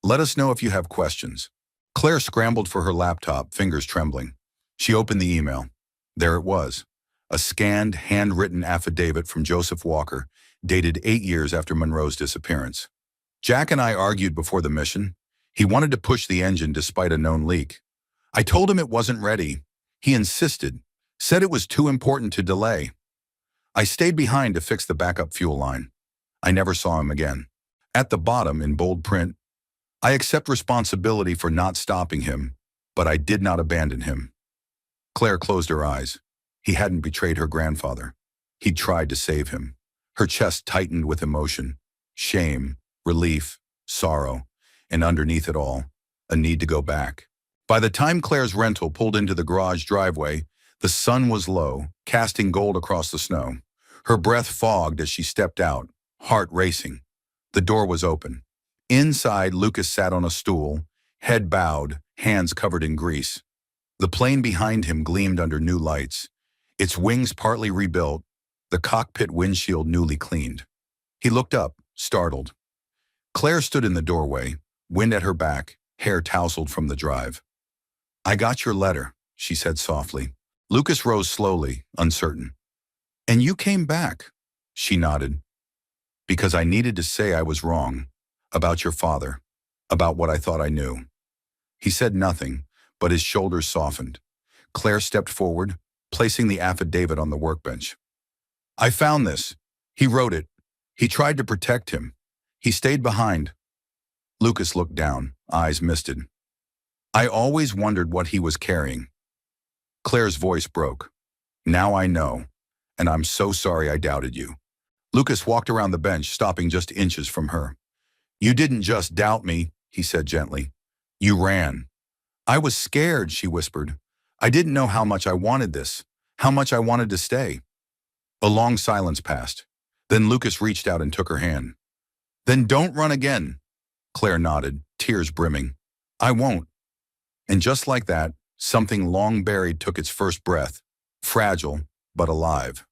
Let us know if you have questions." Claire scrambled for her laptop, fingers trembling. She opened the email. There it was, a scanned, handwritten affidavit from Joseph Walker, dated 8 years after Monroe's disappearance. "Jack and I argued before the mission. He wanted to push the engine despite a known leak. I told him it wasn't ready. He insisted, said it was too important to delay. I stayed behind to fix the backup fuel line. I never saw him again. At the bottom, in bold print, I accept responsibility for not stopping him, but I did not abandon him. Claire closed her eyes. He hadn't betrayed her grandfather. He'd tried to save him. Her chest tightened with emotion, shame, relief, sorrow, and underneath it all, a need to go back. By the time Claire's rental pulled into the garage driveway, the sun was low, casting gold across the snow. Her breath fogged as she stepped out, heart racing. The door was open. Inside, Lucas sat on a stool, head bowed, hands covered in grease. The plane behind him gleamed under new lights, its wings partly rebuilt, the cockpit windshield newly cleaned. He looked up, startled. Claire stood in the doorway, wind at her back, hair tousled from the drive. "I got your letter," she said softly. Lucas rose slowly, uncertain. "And you came back," she nodded. "Because I needed to say I was wrong, about your father, about what I thought I knew." He said nothing, but his shoulders softened. Claire stepped forward, placing the affidavit on the workbench. "I found this. He wrote it. He tried to protect him. He stayed behind." Lucas looked down, eyes misted. "I always wondered what he was carrying." Claire's voice broke. "Now I know, and I'm so sorry I doubted you." Lucas walked around the bench, stopping just inches from her. "You didn't just doubt me," he said gently. "You ran." "I was scared," she whispered. "I didn't know how much I wanted this, how much I wanted to stay." A long silence passed. Then Lucas reached out and took her hand. "Then don't run again." Claire nodded, tears brimming. "I won't." And just like that, something long buried took its first breath, fragile but alive.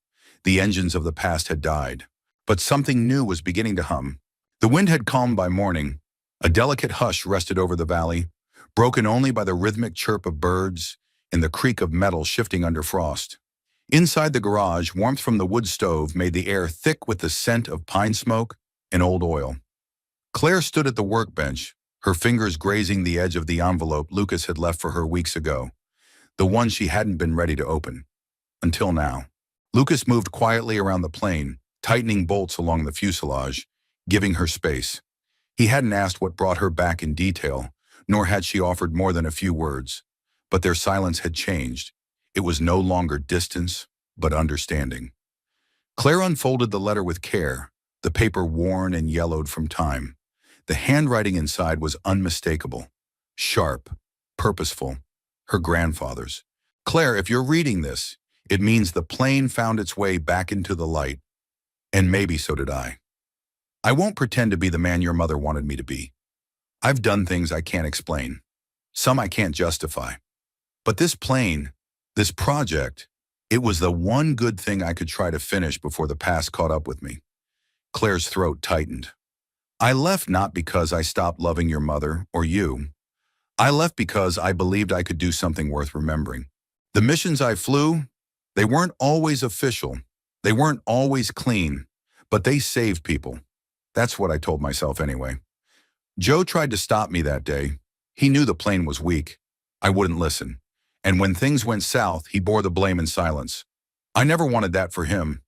The engines of the past had died, but something new was beginning to hum. The wind had calmed by morning. A delicate hush rested over the valley, broken only by the rhythmic chirp of birds and the creak of metal shifting under frost. Inside the garage, warmth from the wood stove made the air thick with the scent of pine smoke and old oil. Claire stood at the workbench, her fingers grazing the edge of the envelope Lucas had left for her weeks ago, the one she hadn't been ready to open. Until now. Lucas moved quietly around the plane, tightening bolts along the fuselage, giving her space. He hadn't asked what brought her back in detail, nor had she offered more than a few words. But their silence had changed. It was no longer distance, but understanding. Claire unfolded the letter with care, the paper worn and yellowed from time. The handwriting inside was unmistakable, sharp, purposeful, her grandfather's. "Claire, if you're reading this, it means the plane found its way back into the light. And maybe so did I. I won't pretend to be the man your mother wanted me to be. I've done things I can't explain. Some I can't justify. But this plane, this project, it was the one good thing I could try to finish before the past caught up with me." Claire's throat tightened. "I left not because I stopped loving your mother or you. I left because I believed I could do something worth remembering. The missions I flew, they weren't always official. They weren't always clean, but they saved people. That's what I told myself anyway. Joe tried to stop me that day. He knew the plane was weak. I wouldn't listen. And when things went south, he bore the blame in silence. I never wanted that for him."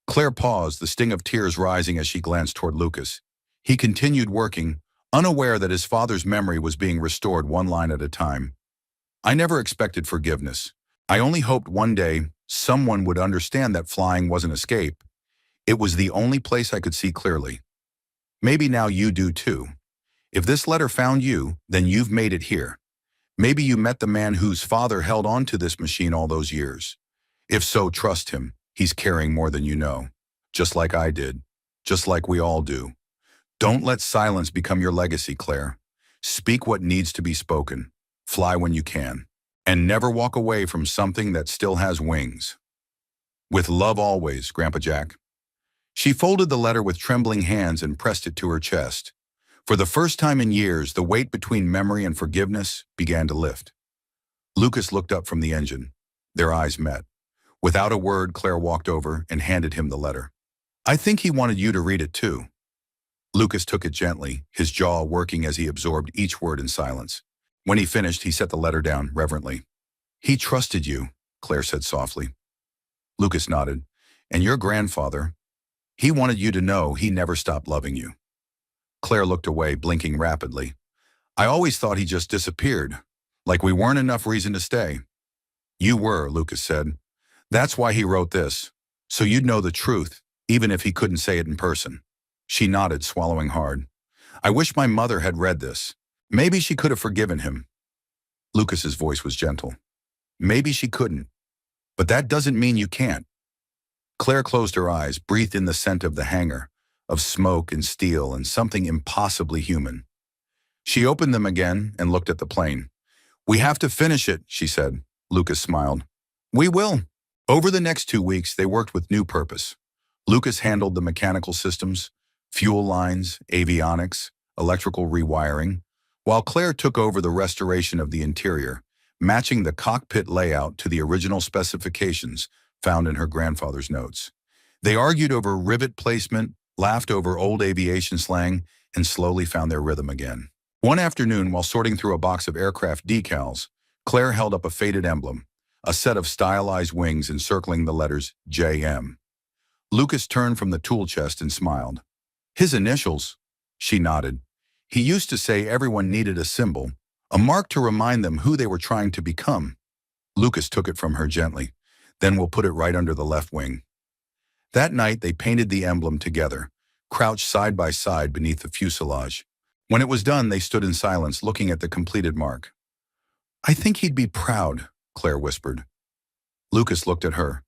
Claire paused, the sting of tears rising as she glanced toward Lucas. He continued working, unaware that his father's memory was being restored one line at a time. "I never expected forgiveness. I only hoped one day someone would understand that flying wasn't escape. It was the only place I could see clearly. Maybe now you do too. If this letter found you, then you've made it here. Maybe you met the man whose father held on to this machine all those years. If so, trust him. He's carrying more than you know. Just like I did. Just like we all do. Don't let silence become your legacy, Claire. Speak what needs to be spoken. Fly when you can. And never walk away from something that still has wings. With love always, Grandpa Jack." She folded the letter with trembling hands and pressed it to her chest. For the first time in years, the weight between memory and forgiveness began to lift. Lucas looked up from the engine. Their eyes met. Without a word, Claire walked over and handed him the letter. "I think he wanted you to read it too." Lucas took it gently, his jaw working as he absorbed each word in silence. When he finished, he set the letter down reverently. He trusted you, Claire said softly. Lucas nodded. And your grandfather, he wanted you to know he never stopped loving you. Claire looked away, blinking rapidly. I always thought he just disappeared, like we weren't enough reason to stay. You were, Lucas said. That's why he wrote this, so you'd know the truth, even if he couldn't say it in person. She nodded, swallowing hard. I wish my mother had read this. Maybe she could have forgiven him. Lucas's voice was gentle. Maybe she couldn't, but that doesn't mean you can't. Claire closed her eyes, breathed in the scent of the hangar, of smoke and steel and something impossibly human. She opened them again and looked at the plane. We have to finish it, she said. Lucas smiled. We will. Over the next 2 weeks, they worked with new purpose. Lucas handled the mechanical systems, fuel lines, avionics, electrical rewiring, while Claire took over the restoration of the interior, matching the cockpit layout to the original specifications found in her grandfather's notes. They argued over rivet placement, laughed over old aviation slang, and slowly found their rhythm again. One afternoon, while sorting through a box of aircraft decals, Claire held up a faded emblem, a set of stylized wings encircling the letters JM. Lucas turned from the tool chest and smiled. His initials? She nodded. He used to say everyone needed a symbol, a mark to remind them who they were trying to become. Lucas took it from her gently. Then we'll put it right under the left wing. That night, they painted the emblem together, crouched side by side beneath the fuselage. When it was done, they stood in silence, looking at the completed mark. I think he'd be proud, Claire whispered. Lucas looked at her.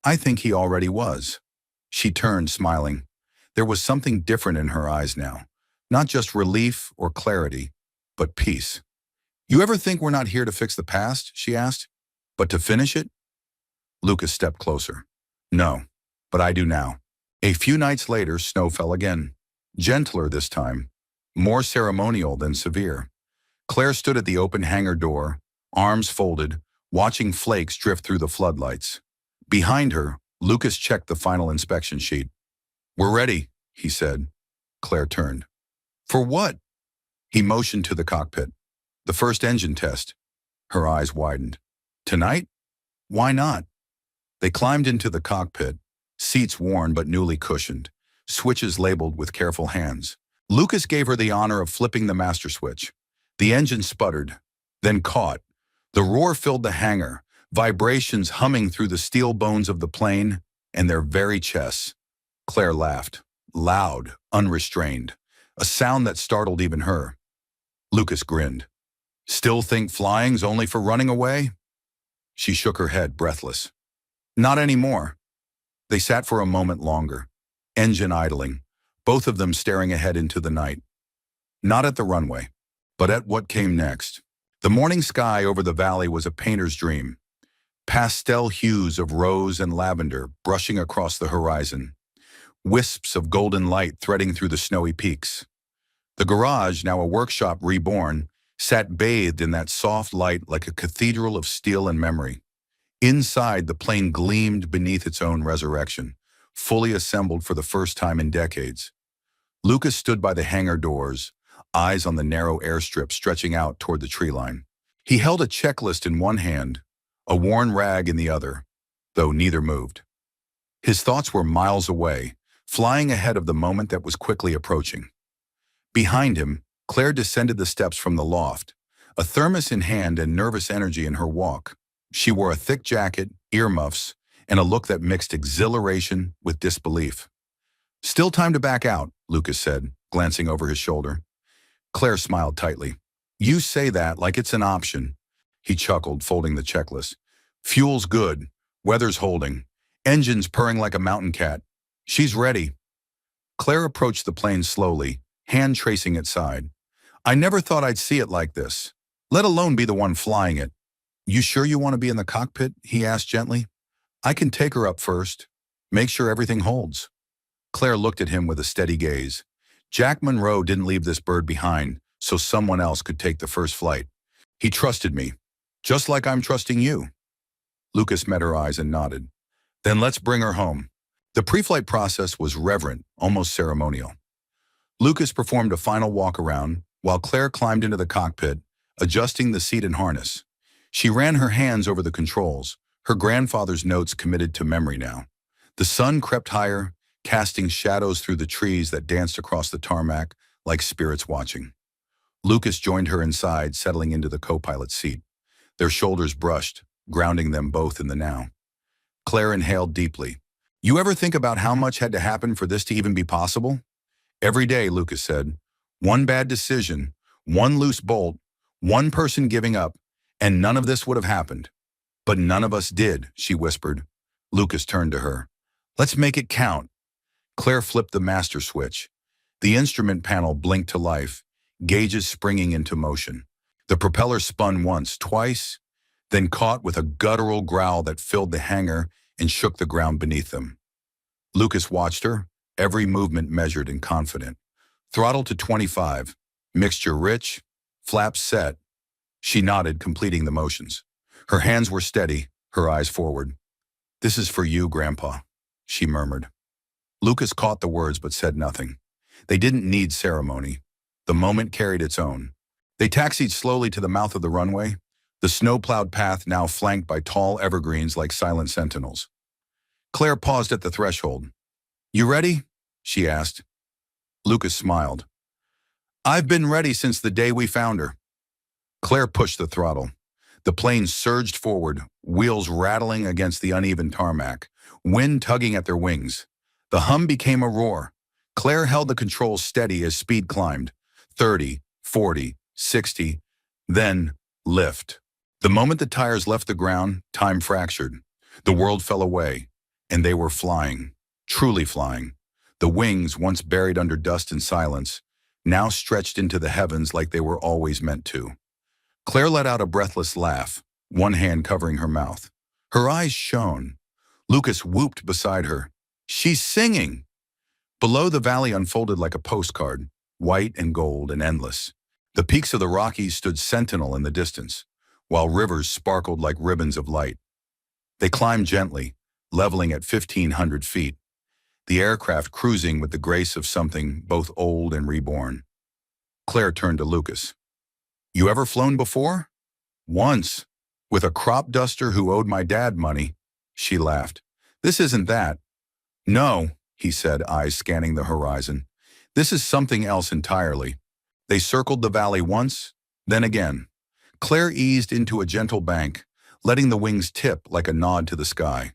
I think he already was. She turned, smiling. There was something different in her eyes now. Not just relief or clarity, but peace. You ever think we're not here to fix the past? She asked. But to finish it? Lucas stepped closer. No, but I do now. A few nights later, snow fell again. Gentler this time. More ceremonial than severe. Claire stood at the open hangar door, arms folded, watching flakes drift through the floodlights. Behind her, Lucas checked the final inspection sheet. We're ready, he said. Claire turned. For what? He motioned to the cockpit. The first engine test. Her eyes widened. Tonight? Why not? They climbed into the cockpit, seats worn but newly cushioned, switches labeled with careful hands. Lucas gave her the honor of flipping the master switch. The engine sputtered, then caught. The roar filled the hangar, vibrations humming through the steel bones of the plane and their very chests. Claire laughed, loud, unrestrained, a sound that startled even her. Lucas grinned. Still think flying's only for running away? She shook her head, breathless. Not anymore. They sat for a moment longer, engine idling, both of them staring ahead into the night. Not at the runway, but at what came next. The morning sky over the valley was a painter's dream. Pastel hues of rose and lavender brushing across the horizon. Wisps of golden light threading through the snowy peaks. The garage, now a workshop reborn, sat bathed in that soft light like a cathedral of steel and memory. Inside, the plane gleamed beneath its own resurrection, fully assembled for the first time in decades. Lucas stood by the hangar doors, eyes on the narrow airstrip stretching out toward the tree line. He held a checklist in one hand, a worn rag in the other, though neither moved. His thoughts were miles away, flying ahead of the moment that was quickly approaching. Behind him, Claire descended the steps from the loft, a thermos in hand and nervous energy in her walk. She wore a thick jacket, earmuffs, and a look that mixed exhilaration with disbelief. Still time to back out, Lucas said, glancing over his shoulder. Claire smiled tightly. You say that like it's an option. He chuckled, folding the checklist. Fuel's good, weather's holding, engines purring like a mountain cat. She's ready. Claire approached the plane slowly, hand tracing its side. I never thought I'd see it like this, let alone be the one flying it. You sure you want to be in the cockpit? He asked gently. I can take her up first. Make sure everything holds. Claire looked at him with a steady gaze. Jack Monroe didn't leave this bird behind, so someone else could take the first flight. He trusted me, just like I'm trusting you. Lucas met her eyes and nodded. Then let's bring her home. The pre-flight process was reverent, almost ceremonial. Lucas performed a final walk around, while Claire climbed into the cockpit, adjusting the seat and harness. She ran her hands over the controls, her grandfather's notes committed to memory now. The sun crept higher, casting shadows through the trees that danced across the tarmac like spirits watching. Lucas joined her inside, settling into the co-pilot's seat. Their shoulders brushed, grounding them both in the now. Claire inhaled deeply. You ever think about how much had to happen for this to even be possible? Every day, Lucas said. One bad decision, one loose bolt, one person giving up, and none of this would have happened. But none of us did, she whispered. Lucas turned to her. Let's make it count. Claire flipped the master switch. The instrument panel blinked to life, gauges springing into motion. The propeller spun once, twice, then caught with a guttural growl that filled the hangar and shook the ground beneath them. Lucas watched her, every movement measured and confident. Throttle to 25, mixture rich, flaps set. She nodded, completing the motions. Her hands were steady, her eyes forward. This is for you, Grandpa, she murmured. Lucas caught the words but said nothing. They didn't need ceremony. The moment carried its own. They taxied slowly to the mouth of the runway, the snow-plowed path now flanked by tall evergreens like silent sentinels. Claire paused at the threshold. You ready? She asked. Lucas smiled. I've been ready since the day we found her. Claire pushed the throttle. The plane surged forward, wheels rattling against the uneven tarmac, wind tugging at their wings. The hum became a roar. Claire held the controls steady as speed climbed. 30, 40, 60, then lift. The moment the tires left the ground, time fractured. The world fell away, and they were flying, truly flying. The wings, once buried under dust and silence, now stretched into the heavens like they were always meant to. Claire let out a breathless laugh, one hand covering her mouth. Her eyes shone. Lucas whooped beside her. She's singing! Below, the valley unfolded like a postcard, white and gold and endless. The peaks of the Rockies stood sentinel in the distance, while rivers sparkled like ribbons of light. They climbed gently, leveling at 1,500 feet, the aircraft cruising with the grace of something both old and reborn. Claire turned to Lucas. You ever flown before? Once, with a crop duster who owed my dad money. She laughed. This isn't that. No, he said, eyes scanning the horizon. This is something else entirely. They circled the valley once, then again. Claire eased into a gentle bank, letting the wings tip like a nod to the sky.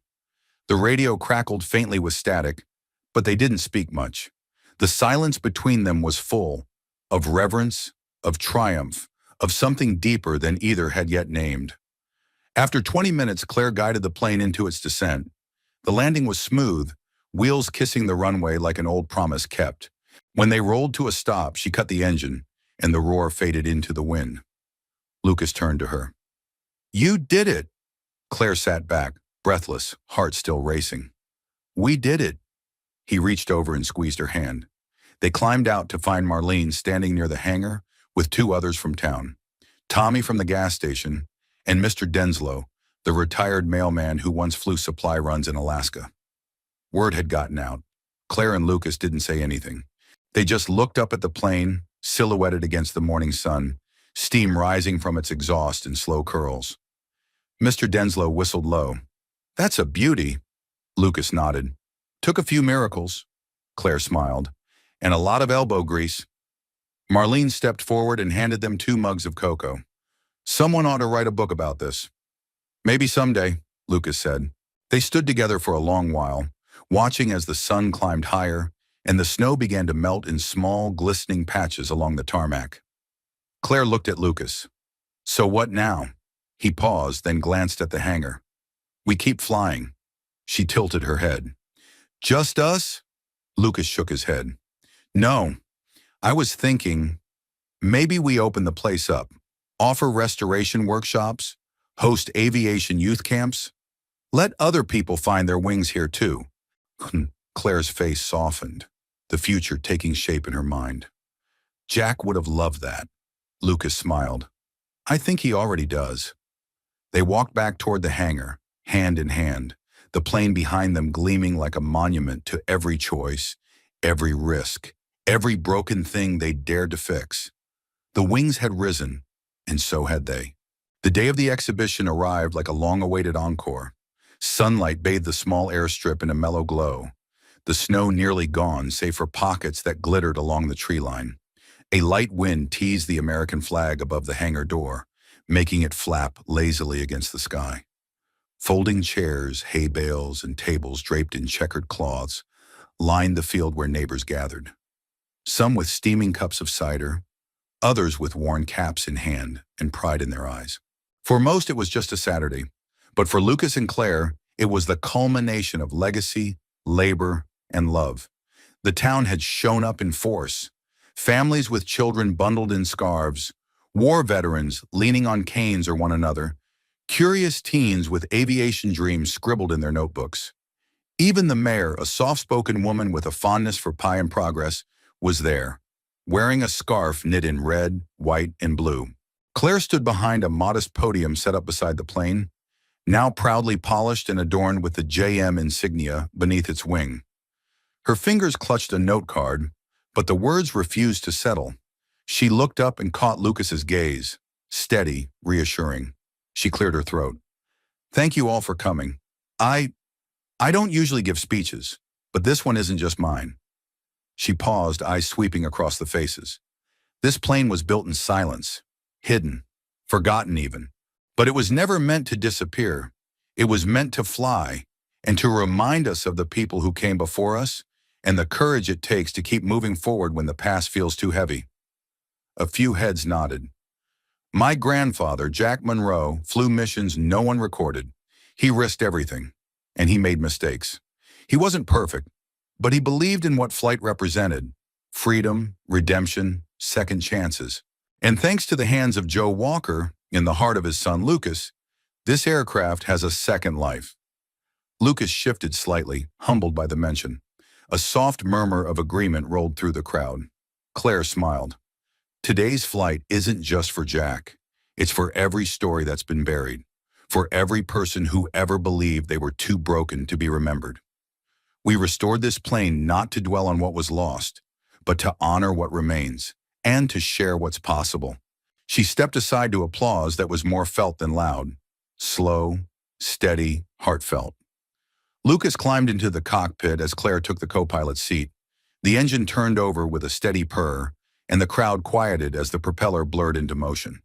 The radio crackled faintly with static, but they didn't speak much. The silence between them was full of reverence, of triumph, of something deeper than either had yet named. After 20 minutes, Claire guided the plane into its descent. The landing was smooth, wheels kissing the runway like an old promise kept. When they rolled to a stop, she cut the engine, and the roar faded into the wind. Lucas turned to her. You did it! Claire sat back, breathless, heart still racing. We did it! He reached over and squeezed her hand. They climbed out to find Marlene standing near the hangar with two others from town, Tommy from the gas station and Mr. Denslow, the retired mailman who once flew supply runs in Alaska. Word had gotten out. Claire and Lucas didn't say anything. They just looked up at the plane, silhouetted against the morning sun, steam rising from its exhaust in slow curls. Mr. Denslow whistled low. That's a beauty. Lucas nodded. Took a few miracles. Claire smiled. And a lot of elbow grease. Marlene stepped forward and handed them 2 mugs of cocoa. Someone ought to write a book about this. Maybe someday, Lucas said. They stood together for a long while, watching as the sun climbed higher and the snow began to melt in small, glistening patches along the tarmac. Claire looked at Lucas. So what now? He paused, then glanced at the hangar. We keep flying. She tilted her head. Just us? Lucas shook his head. No, I was thinking, maybe we open the place up, offer restoration workshops, host aviation youth camps. Let other people find their wings here too. Claire's face softened, the future taking shape in her mind. Jack would have loved that. Lucas smiled. I think he already does. They walked back toward the hangar, hand in hand, the plane behind them gleaming like a monument to every choice, every risk, every broken thing they dared to fix. The wings had risen, and so had they. The day of the exhibition arrived like a long-awaited encore. Sunlight bathed the small airstrip in a mellow glow, the snow nearly gone save for pockets that glittered along the tree line. A light wind teased the American flag above the hangar door, making it flap lazily against the sky. Folding chairs, hay bales, and tables draped in checkered cloths lined the field where neighbors gathered, some with steaming cups of cider, others with worn caps in hand and pride in their eyes. For most, it was just a Saturday, but for Lucas and Claire, it was the culmination of legacy, labor, and love. The town had shown up in force. Families with children bundled in scarves, war veterans leaning on canes or one another, curious teens with aviation dreams scribbled in their notebooks. Even the mayor, a soft-spoken woman with a fondness for pie and progress, was there, wearing a scarf knit in red, white, and blue. Claire stood behind a modest podium set up beside the plane, now proudly polished and adorned with the JM insignia beneath its wing. Her fingers clutched a note card, but the words refused to settle. She looked up and caught Lucas's gaze, steady, reassuring. She cleared her throat. "Thank you all for coming. I don't usually give speeches, but this one isn't just mine." She paused, eyes sweeping across the faces. This plane was built in silence, hidden, forgotten even. But it was never meant to disappear. It was meant to fly and to remind us of the people who came before us and the courage it takes to keep moving forward when the past feels too heavy. A few heads nodded. My grandfather, Jack Monroe, flew missions no one recorded. He risked everything, and he made mistakes. He wasn't perfect, but he believed in what flight represented: freedom, redemption, second chances. And thanks to the hands of Joe Walker, in the heart of his son Lucas, this aircraft has a second life. Lucas shifted slightly, humbled by the mention. A soft murmur of agreement rolled through the crowd. Claire smiled. Today's flight isn't just for Jack. It's for every story that's been buried, for every person who ever believed they were too broken to be remembered. We restored this plane not to dwell on what was lost, but to honor what remains, and to share what's possible. She stepped aside to applause that was more felt than loud. Slow, steady, heartfelt. Lucas climbed into the cockpit as Claire took the co-pilot's seat. The engine turned over with a steady purr, and the crowd quieted as the propeller blurred into motion.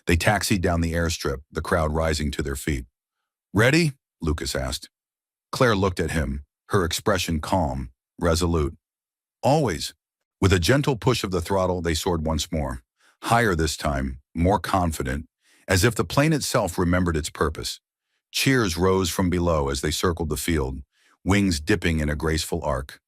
They taxied down the airstrip, the crowd rising to their feet. "Ready?" Lucas asked. Claire looked at him, her expression calm, resolute. "Always." With a gentle push of the throttle, they soared once more. Higher this time, more confident, as if the plane itself remembered its purpose. Cheers rose from below as they circled the field, wings dipping in a graceful arc.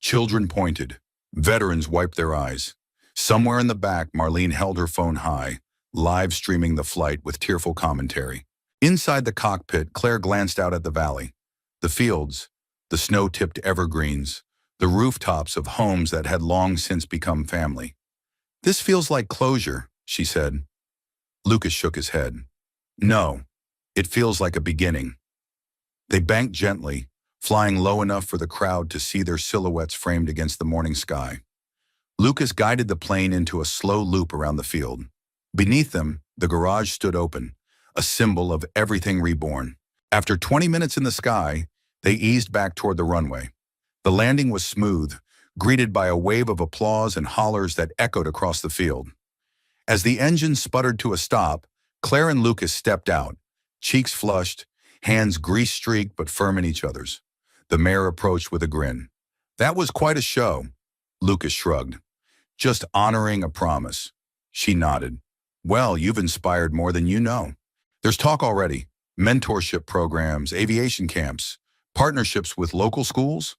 Children pointed. Veterans wiped their eyes. Somewhere in the back, Marlene held her phone high, live streaming the flight with tearful commentary. Inside the cockpit, Claire glanced out at the valley. The fields, the snow-tipped evergreens, the rooftops of homes that had long since become family. "This feels like closure," she said. Lucas shook his head. "No, it feels like a beginning." They banked gently, flying low enough for the crowd to see their silhouettes framed against the morning sky. Lucas guided the plane into a slow loop around the field. Beneath them, the garage stood open, a symbol of everything reborn. After 20 minutes in the sky, they eased back toward the runway. The landing was smooth, greeted by a wave of applause and hollers that echoed across the field. As the engine sputtered to a stop, Claire and Lucas stepped out, cheeks flushed, hands grease-streaked but firm in each other's. The mayor approached with a grin. "That was quite a show." Lucas shrugged. "Just honoring a promise." She nodded. "Well, you've inspired more than you know. There's talk already. Mentorship programs, aviation camps, partnerships with local schools."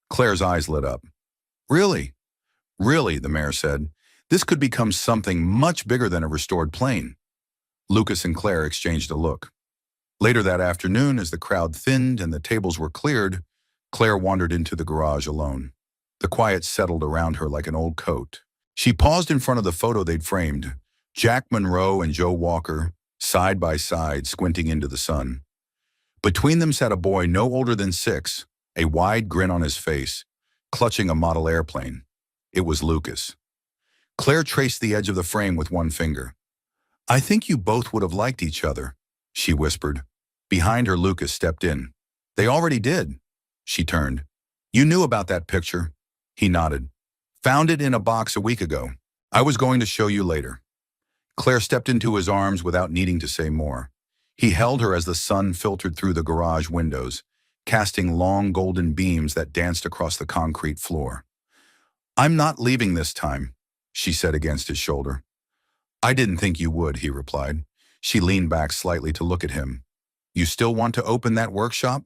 Claire's eyes lit up. "Really? Really," the mayor said. "This could become something much bigger than a restored plane." Lucas and Claire exchanged a look. Later that afternoon, as the crowd thinned and the tables were cleared, Claire wandered into the garage alone. The quiet settled around her like an old coat. She paused in front of the photo they'd framed, Jack Monroe and Joe Walker, side by side, squinting into the sun. Between them sat a boy no older than 6, a wide grin on his face, clutching a model airplane. It was Lucas. Claire traced the edge of the frame with one finger. I think you both would have liked each other, she whispered. Behind her, Lucas stepped in. They already did. She turned. You knew about that picture? He nodded. Found it in a box a week ago. I was going to show you later. Claire stepped into his arms without needing to say more. He held her as the sun filtered through the garage windows, casting long golden beams that danced across the concrete floor. I'm not leaving this time, she said against his shoulder. I didn't think you would, he replied. She leaned back slightly to look at him. You still want to open that workshop?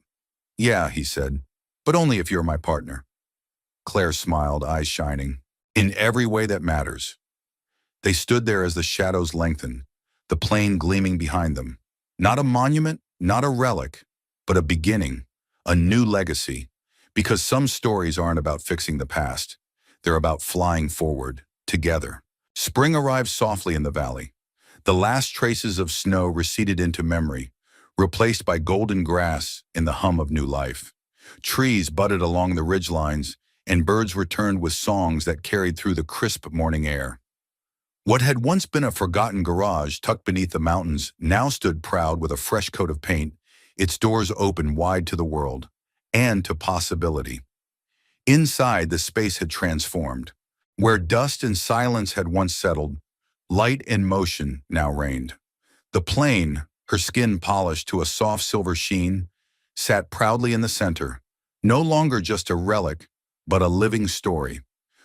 Yeah, he said, but only if you're my partner. Claire smiled, eyes shining. In every way that matters. They stood there as the shadows lengthened, the plane gleaming behind them. Not a monument, not a relic, but a beginning, a new legacy. Because some stories aren't about fixing the past. They're about flying forward, together. Spring arrived softly in the valley. The last traces of snow receded into memory, replaced by golden grass in the hum of new life. Trees budded along the ridgelines, and birds returned with songs that carried through the crisp morning air. What had once been a forgotten garage tucked beneath the mountains now stood proud with a fresh coat of paint, its doors open wide to the world, and to possibility. Inside, the space had transformed. Where dust and silence had once settled, light and motion now reigned. The plane, her skin polished to a soft silver sheen, sat proudly in the center, no longer just a relic, but a living story.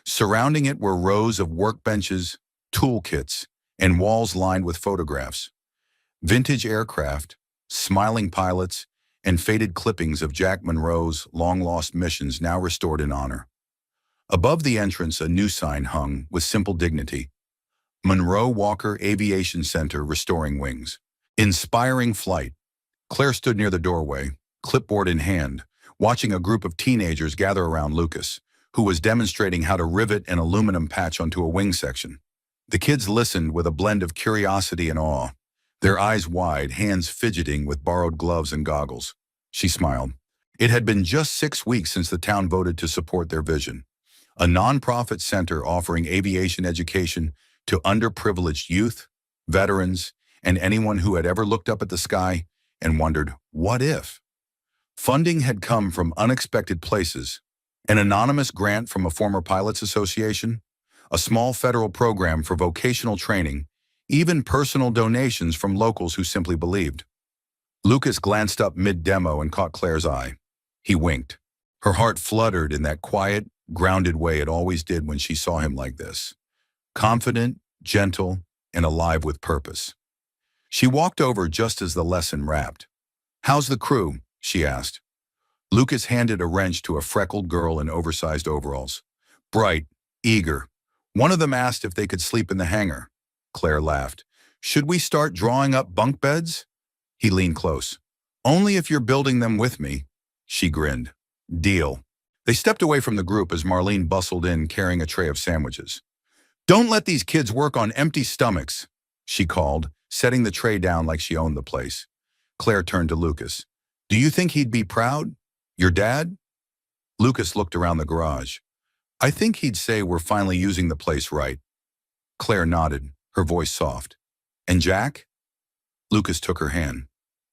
Surrounding it were rows of workbenches, toolkits, and walls lined with photographs. Vintage aircraft, smiling pilots, and faded clippings of Jack Monroe's long-lost missions now restored in honor. Above the entrance, a new sign hung with simple dignity. Monroe Walker Aviation Center Restoring Wings. Inspiring flight. Claire stood near the doorway, clipboard in hand, watching a group of teenagers gather around Lucas, who was demonstrating how to rivet an aluminum patch onto a wing section. The kids listened with a blend of curiosity and awe, their eyes wide, hands fidgeting with borrowed gloves and goggles. She smiled. It had been just 6 weeks since the town voted to support their vision, a nonprofit center offering aviation education to underprivileged youth, veterans, and anyone who had ever looked up at the sky and wondered, what if? Funding had come from unexpected places, an anonymous grant from a former pilots association, a small federal program for vocational training, even personal donations from locals who simply believed. Lucas glanced up mid-demo and caught Claire's eye. He winked. Her heart fluttered in that quiet, grounded way it always did when she saw him like this. Confident, gentle, and alive with purpose. She walked over just as the lesson wrapped. How's the crew? She asked. Lucas handed a wrench to a freckled girl in oversized overalls. Bright, eager. One of them asked if they could sleep in the hangar. Claire laughed. Should we start drawing up bunk beds? He leaned close. Only if you're building them with me. She grinned. Deal. They stepped away from the group as Marlene bustled in carrying a tray of sandwiches. Don't let these kids work on empty stomachs, she called, setting the tray down like she owned the place. Claire turned to Lucas. Do you think he'd be proud? Your dad? Lucas looked around the garage. I think he'd say we're finally using the place right. Claire nodded, her voice soft. And Jack? Lucas took her hand.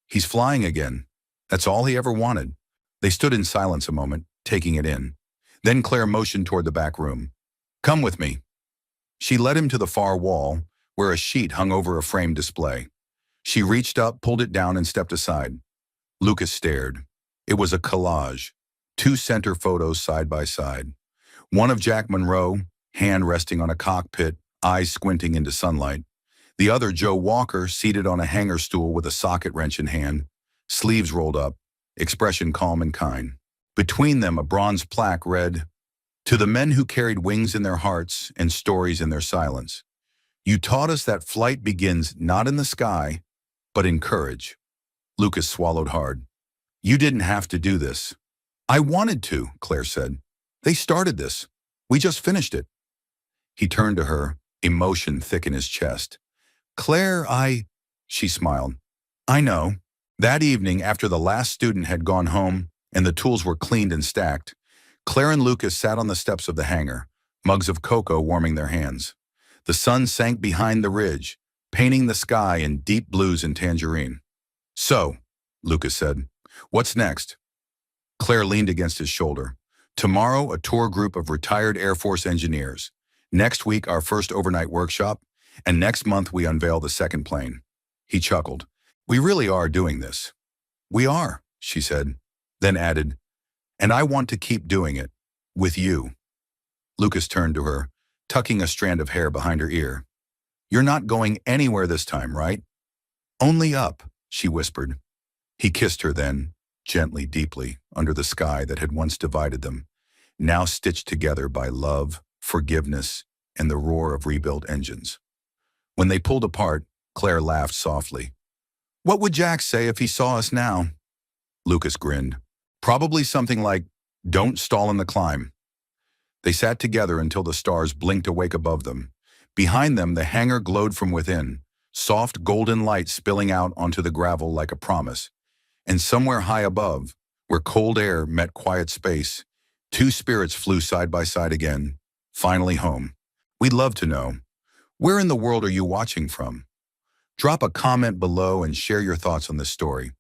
He's flying again. That's all he ever wanted. They stood in silence a moment, taking it in. Then Claire motioned toward the back room. Come with me. She led him to the far wall, where a sheet hung over a framed display. She reached up, pulled it down, and stepped aside. Lucas stared. It was a collage. 2 center photos side by side. One of Jack Monroe, hand resting on a cockpit, eyes squinting into sunlight. The other, Joe Walker, seated on a hangar stool with a socket wrench in hand, sleeves rolled up, expression calm and kind. Between them, a bronze plaque read, To the men who carried wings in their hearts and stories in their silence. You taught us that flight begins not in the sky, but in courage. Lucas swallowed hard. You didn't have to do this. I wanted to, Claire said. They started this. We just finished it. He turned to her, emotion thick in his chest. Claire, she smiled. I know. That evening, after the last student had gone home and the tools were cleaned and stacked, Claire and Lucas sat on the steps of the hangar, mugs of cocoa warming their hands. The sun sank behind the ridge, painting the sky in deep blues and tangerine. So, Lucas said, what's next? Claire leaned against his shoulder. Tomorrow, a tour group of retired Air Force engineers. Next week, our first overnight workshop. And next month, we unveil the second plane. He chuckled. We really are doing this. We are, she said, then added, and I want to keep doing it. With you. Lucas turned to her, tucking a strand of hair behind her ear. You're not going anywhere this time, right? Only up, she whispered. He kissed her then, gently, deeply, under the sky that had once divided them, now stitched together by love, forgiveness, and the roar of rebuilt engines. When they pulled apart, Claire laughed softly. What would Jack say if he saw us now? Lucas grinned. Probably something like, don't stall in the climb. They sat together until the stars blinked awake above them. Behind them, the hangar glowed from within, soft golden light spilling out onto the gravel like a promise. And somewhere high above, where cold air met quiet space, two spirits flew side by side again, finally home. We'd love to know, where in the world are you watching from? Drop a comment below and share your thoughts on this story.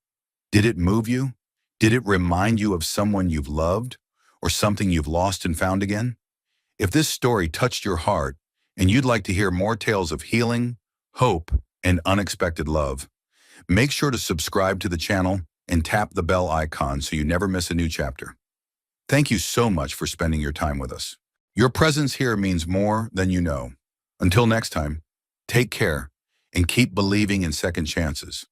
Did it move you? Did it remind you of someone you've loved or something you've lost and found again? If this story touched your heart and you'd like to hear more tales of healing, hope, and unexpected love, make sure to subscribe to the channel and tap the bell icon so you never miss a new chapter. Thank you so much for spending your time with us. Your presence here means more than you know. Until next time, take care and keep believing in second chances.